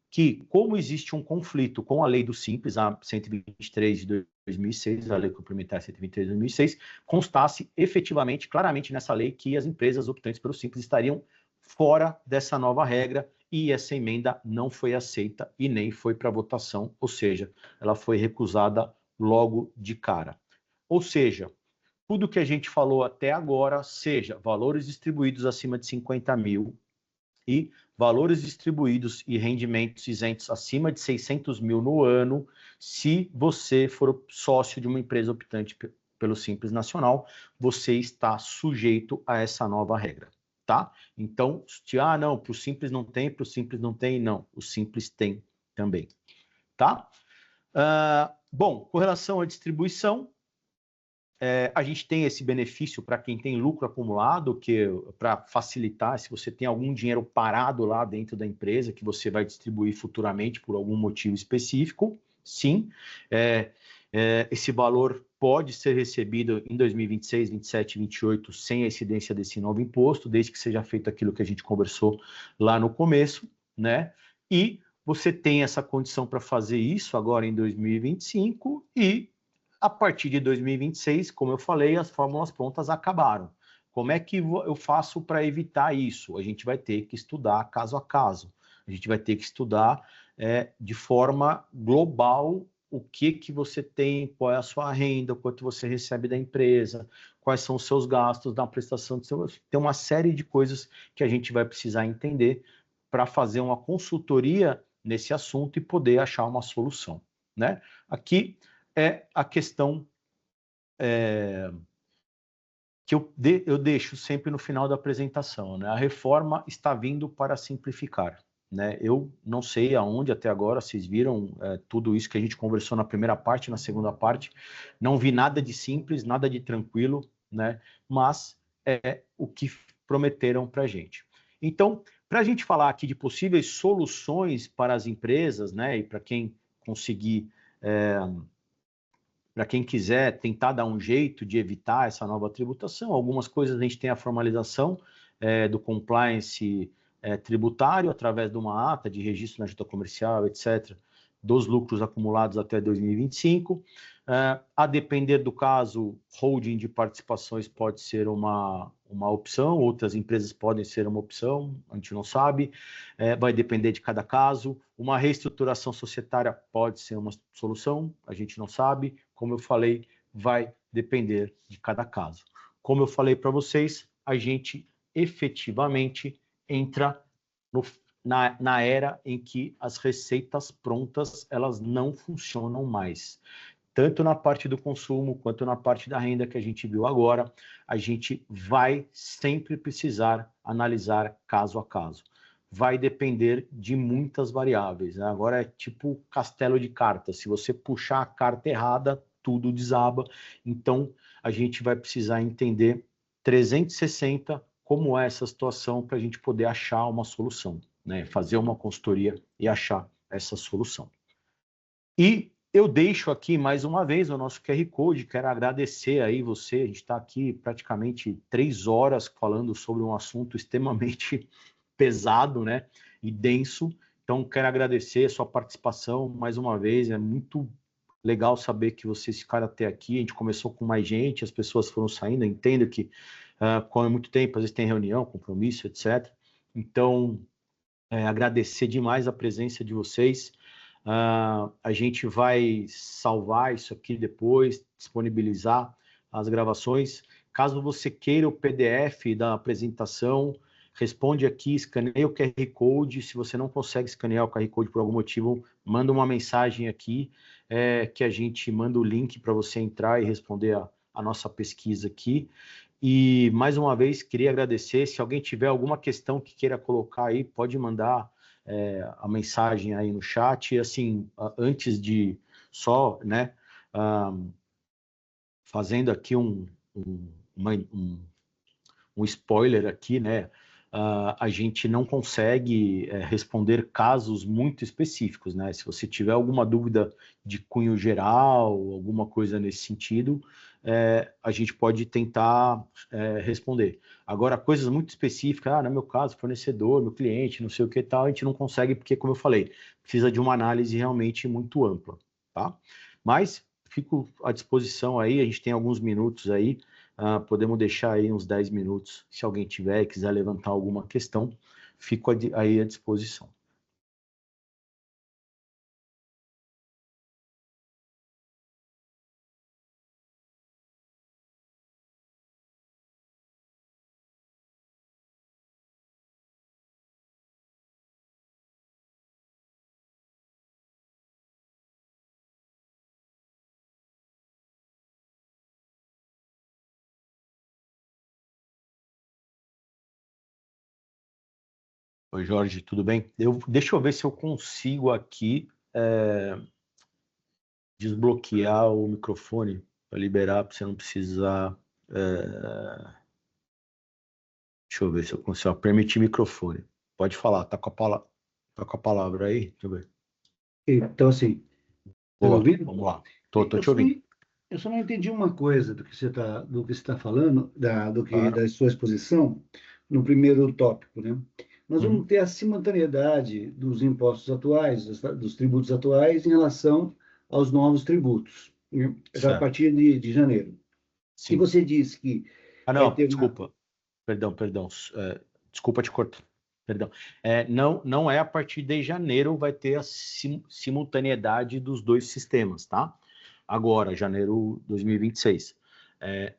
que, como existe um conflito com a lei do Simples, a 123 de 2006, a lei complementar 123 de 2006, constasse efetivamente, claramente nessa lei, que as empresas optantes pelo Simples estariam fora dessa nova regra, e essa emenda não foi aceita e nem foi para votação, ou seja, ela foi recusada logo de cara. Ou seja, tudo que a gente falou até agora, seja valores distribuídos acima de 50 mil e valores distribuídos e rendimentos isentos acima de 600 mil no ano, se você for sócio de uma empresa optante pelo Simples Nacional, você está sujeito a essa nova regra, tá? Então, não, para o Simples não tem, para o Simples não tem, não, o Simples tem também, tá? Bom, com relação à distribuição, a gente tem esse benefício para quem tem lucro acumulado, que para facilitar, se você tem algum dinheiro parado lá dentro da empresa, que você vai distribuir futuramente por algum motivo específico, sim, esse valor pode ser recebido em 2026, 27, 28, sem a incidência desse novo imposto, desde que seja feito aquilo que a gente conversou lá no começo, né? E você tem essa condição para fazer isso agora em 2025 e a partir de 2026, como eu falei, as fórmulas prontas acabaram. Como é que eu faço para evitar isso? A gente vai ter que estudar caso a caso. A gente vai ter que estudar de forma global o que você tem, qual é a sua renda, quanto você recebe da empresa, quais são os seus gastos na prestação de serviço. Tem uma série de coisas que a gente vai precisar entender para fazer uma consultoria nesse assunto e poder achar uma solução, né? Aqui é a questão que eu deixo sempre no final da apresentação, né? A reforma está vindo para simplificar, né? Eu não sei aonde até agora vocês viram tudo isso que a gente conversou na primeira parte, na segunda parte, não vi nada de simples, nada de tranquilo, né? Mas é o que prometeram para a gente. Então, para a gente falar aqui de possíveis soluções para as empresas, né? E para quem conseguir para quem quiser tentar dar um jeito de evitar essa nova tributação. Algumas coisas a gente tem a formalização do compliance tributário através de uma ata de registro na junta comercial, etc., dos lucros acumulados até 2025. A depender do caso, holding de participações pode ser uma opção, outras empresas podem ser uma opção, a gente não sabe, vai depender de cada caso. Uma reestruturação societária pode ser uma solução, a gente não sabe. Como eu falei, vai depender de cada caso. Como eu falei para vocês, a gente efetivamente entra na era em que as receitas prontas elas não funcionam mais. Tanto na parte do consumo quanto na parte da renda que a gente viu agora, a gente vai sempre precisar analisar caso a caso. Vai depender de muitas variáveis, né? Agora é tipo castelo de cartas. Se você puxar a carta errada, tudo desaba. Então, a gente vai precisar entender 360 como é essa situação para a gente poder achar uma solução, né? Fazer uma consultoria e achar essa solução. E Eu deixo aqui mais uma vez o nosso QR Code, quero agradecer aí você, a gente está aqui praticamente 3 horas falando sobre um assunto extremamente pesado, né, e denso, então quero agradecer a sua participação mais uma vez, é muito legal saber que vocês ficaram até aqui, a gente começou com mais gente, as pessoas foram saindo, eu entendo que como é muito tempo, às vezes tem reunião, compromisso, etc. Então, agradecer demais a presença de vocês. A gente vai salvar isso aqui depois, disponibilizar as gravações. Caso você queira o PDF da apresentação, responde aqui, escaneia o QR Code. Se você não consegue escanear o QR Code por algum motivo, manda uma mensagem aqui, que a gente manda o link para você entrar e responder a nossa pesquisa aqui. E, mais uma vez, queria agradecer. Se alguém tiver alguma questão que queira colocar aí, pode mandar a mensagem aí no chat. E, assim, antes de só, né, fazendo aqui um spoiler aqui, né, a gente não consegue responder casos muito específicos, né? Se você tiver alguma dúvida de cunho geral, alguma coisa nesse sentido, a gente pode tentar responder. Agora, coisas muito específicas, no meu caso, fornecedor, meu cliente, não sei o que tal, a gente não consegue porque, como eu falei, precisa de uma análise realmente muito ampla, tá? Mas fico à disposição aí, a gente tem alguns minutos aí, podemos deixar aí uns 10 minutos, se alguém tiver e quiser levantar alguma questão, fico aí à disposição. Oi, Jorge, tudo bem? Deixa eu ver se eu consigo aqui desbloquear o microfone para liberar, para você não precisar. Deixa eu ver se eu consigo. Permitir microfone. Pode falar, tá com a palavra aí? Deixa eu ver. Então, assim, tá me Boa, ouvindo? vamos lá. Tô Eu te só não, ouvindo. eu só não entendi uma coisa do que você tá falando, Claro. da sua exposição, no primeiro tópico, né? Nós vamos Uhum. ter a simultaneidade dos impostos atuais, dos tributos atuais, em relação aos novos tributos, né? Já a Certo. partir de janeiro. E Sim. você disse que vai Não, ter uma. desculpa. Perdão. Desculpa te cortar. Perdão. Não é a partir de janeiro vai ter a simultaneidade dos dois sistemas, tá? Agora, janeiro 2026.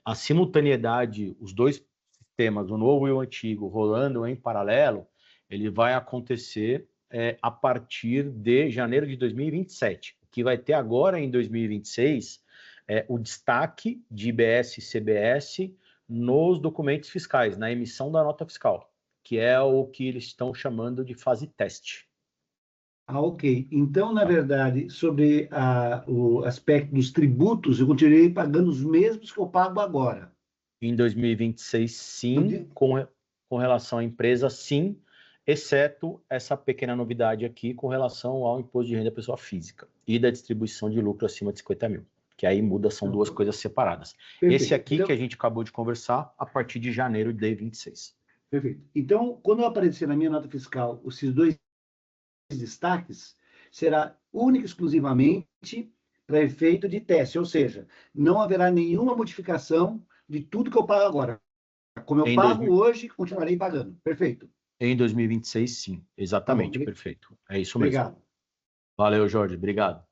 A simultaneidade, os dois sistemas, o novo e o antigo, rolando em paralelo, ele vai acontecer a partir de janeiro de 2027. O que vai ter agora em 2026 o destaque de IBS e CBS nos documentos fiscais, na emissão da nota fiscal, que é o que eles estão chamando de fase teste. Ah, ok. Então, na Tá? verdade, sobre o aspecto dos tributos, eu continuei pagando os mesmos que eu pago agora. Em 2026, No sim, dia- com relação à empresa, sim, exceto essa pequena novidade aqui com relação ao imposto de renda da pessoa física e da distribuição de lucro acima de 50 mil, que aí muda, são duas coisas separadas. Esse Perfeito. aqui que a Então, gente acabou de conversar, a partir de janeiro de 26. perfeito. Então, quando aparecer na minha nota fiscal esses dois destaques, será única e exclusivamente para efeito de teste, ou seja, não haverá nenhuma modificação de tudo que eu pago agora. Como eu Em, pago 2000, hoje, continuarei pagando. Perfeito. em 2026, sim, Tá bom. exatamente, perfeito. É isso mesmo. Obrigado. Valeu, Jorge, obrigado.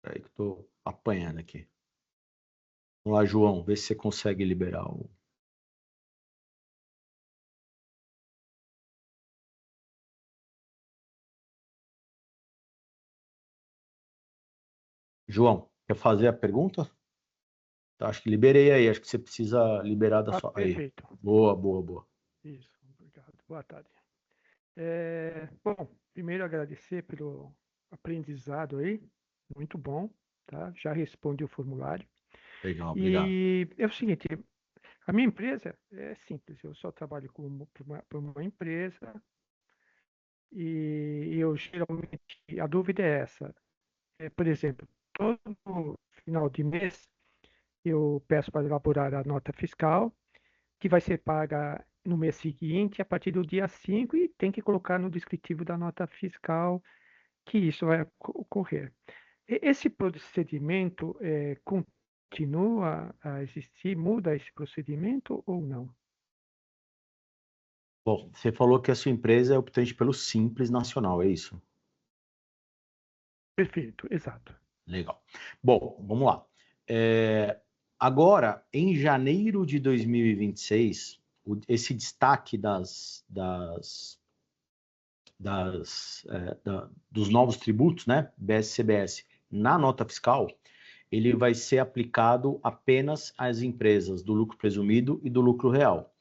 Peraí que eu tô apanhando aqui. Vamos lá, João, vê se você consegue liberar o. João, quer fazer a pergunta? Tá, acho que liberei aí, acho que você precisa liberar da sua. Aí. Perfeito. Boa. Isso, obrigado. Boa tarde. Bom, primeiro agradecer pelo aprendizado aí, muito bom, tá? Já respondi o formulário. Legal, obrigado. E é o seguinte, A minha empresa é simples, eu só trabalho por uma empresa e eu geralmente, a dúvida é essa, por exemplo, todo final de mês eu peço para elaborar a nota fiscal, que vai ser paga no mês seguinte, a partir do dia 5 e tem que colocar no descritivo da nota fiscal que isso vai ocorrer. Esse procedimento continua a existir, muda esse procedimento ou não? Bom, você falou que a sua empresa é optante pelo Simples Nacional, é isso? Perfeito, exato. Legal. Bom, vamos lá. Agora, em janeiro de 2026, esse destaque dos novos tributos, né, BS-CBS, na nota fiscal, ele vai ser aplicado apenas às empresas do lucro presumido e do lucro real.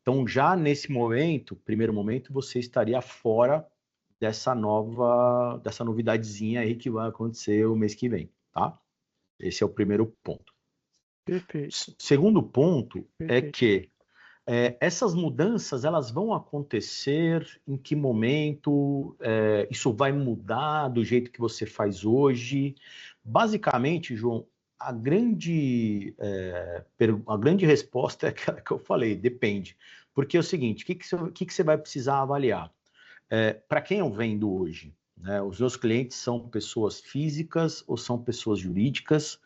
Então, já nesse momento, primeiro momento, você estaria fora dessa novidadezinha aí que vai acontecer o mês que vem, tá? Esse é o primeiro ponto. Perfeito. Segundo ponto é Perfeito. que essas mudanças, elas vão acontecer em que momento? Isso vai mudar do jeito que você faz hoje? Basicamente, João, a grande resposta é aquela que eu falei, depende. Porque é o seguinte, o que você vai precisar avaliar? Para quem eu vendo hoje, né, os meus clientes são pessoas físicas ou são pessoas jurídicas?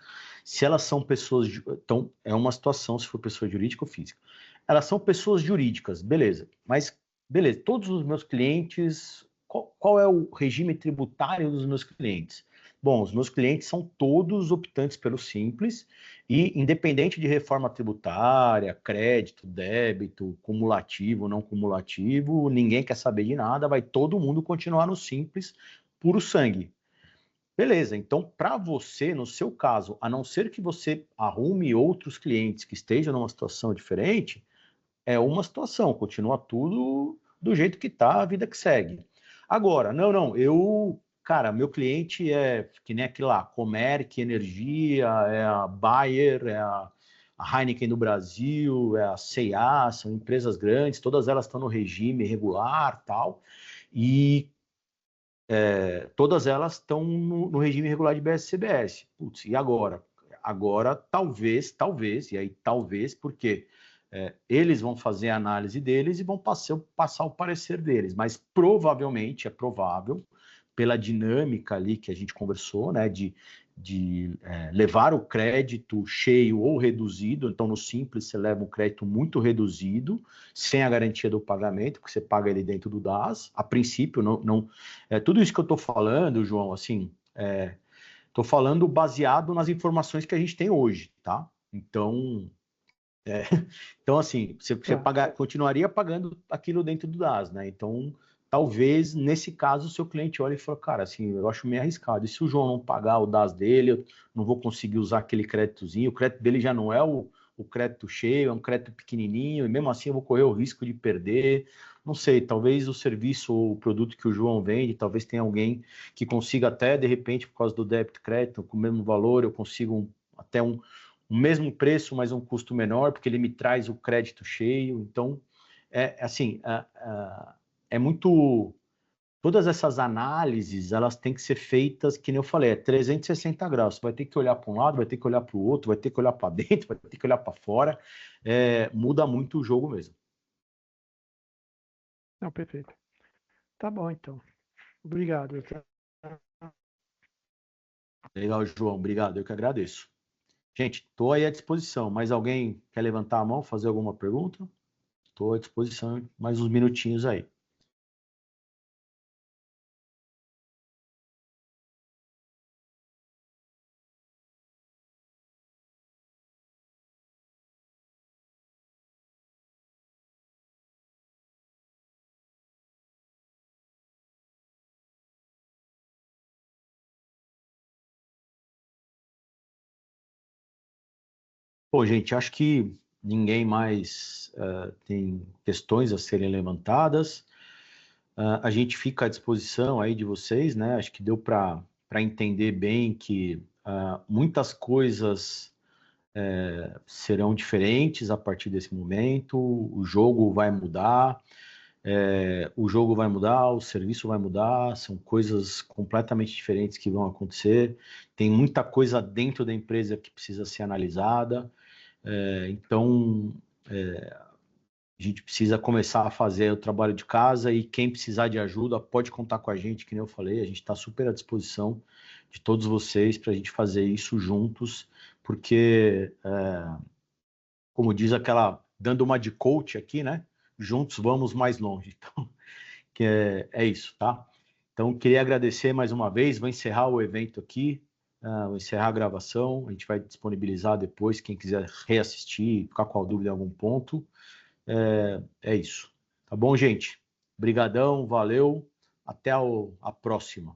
Se elas são pessoas... Então, é uma situação se for pessoa jurídica ou física. Elas são pessoas jurídicas, beleza. Mas, beleza, todos os meus clientes... Qual é o regime tributário dos meus clientes? Bom, os meus clientes são todos optantes pelo Simples e independente de reforma tributária, crédito, débito, cumulativo, não cumulativo, ninguém quer saber de nada, vai todo mundo continuar no Simples, puro sangue. Beleza, então para você, no seu caso, a não ser que você arrume outros clientes que estejam numa situação diferente, é uma situação, continua tudo do jeito que tá, a vida que segue. Agora, cara, meu cliente é que nem aquele lá, Comerc Energia, é a Bayer, é a Heineken do Brasil, é a C&A, são empresas grandes, todas elas estão no regime regular, tal, e todas elas estão no regime regular de BS-CBS. Putz, e agora? Agora, talvez, e aí talvez, porque eles vão fazer a análise deles e vão passar o parecer deles, mas provavelmente, é provável, pela dinâmica ali que a gente conversou, né, de levar o crédito cheio ou reduzido. Então, no Simples, você leva um crédito muito reduzido, sem a garantia do pagamento, porque você paga ele dentro do DAS. A princípio, tudo isso que eu estou falando, João, assim, estou falando baseado nas informações que a gente tem hoje, tá? Então, assim, você continuaria pagando aquilo dentro do DAS, né? Então, talvez, nesse caso, o seu cliente olhe e fala, cara, assim, eu acho meio arriscado. E se o João não pagar o DAS dele, eu não vou conseguir usar aquele créditozinho, o crédito dele já não é o crédito cheio, é um crédito pequenininho, e mesmo assim eu vou correr o risco de perder. Não sei, talvez o serviço ou o produto que o João vende, talvez tenha alguém que consiga até, de repente, por causa do débito e crédito, com o mesmo valor, eu consigo até o mesmo preço, mas um custo menor, porque ele me traz o crédito cheio. Então, assim, é muito... Todas essas análises, elas têm que ser feitas, que nem eu falei, 360 graus. Você vai ter que olhar para um lado, vai ter que olhar para o outro, vai ter que olhar para dentro, vai ter que olhar para fora. Muda muito o jogo mesmo. Não, perfeito. Tá bom, então. Obrigado. Legal, João. Obrigado. Eu que agradeço. Gente, estou aí à disposição. Mais alguém quer levantar a mão, fazer alguma pergunta? Estou à disposição, mais uns minutinhos aí. Pô, gente, acho que ninguém mais tem questões a serem levantadas. A gente fica à disposição aí de vocês, né? Acho que deu para entender bem que muitas coisas serão diferentes a partir desse momento, o jogo vai mudar, o serviço vai mudar, são coisas completamente diferentes que vão acontecer, tem muita coisa dentro da empresa que precisa ser analisada, então a gente precisa começar a fazer o trabalho de casa e quem precisar de ajuda pode contar com a gente, que nem eu falei, a gente está super à disposição de todos vocês para a gente fazer isso juntos, porque, como diz aquela, dando uma de coach aqui, né? Juntos vamos mais longe. Então, que é isso, tá? Então, queria agradecer mais uma vez, vou encerrar o evento aqui, vou encerrar a gravação, a gente vai disponibilizar depois, quem quiser reassistir, ficar com a dúvida em algum ponto. É isso. Tá bom, gente? Brigadão, valeu. Até a próxima.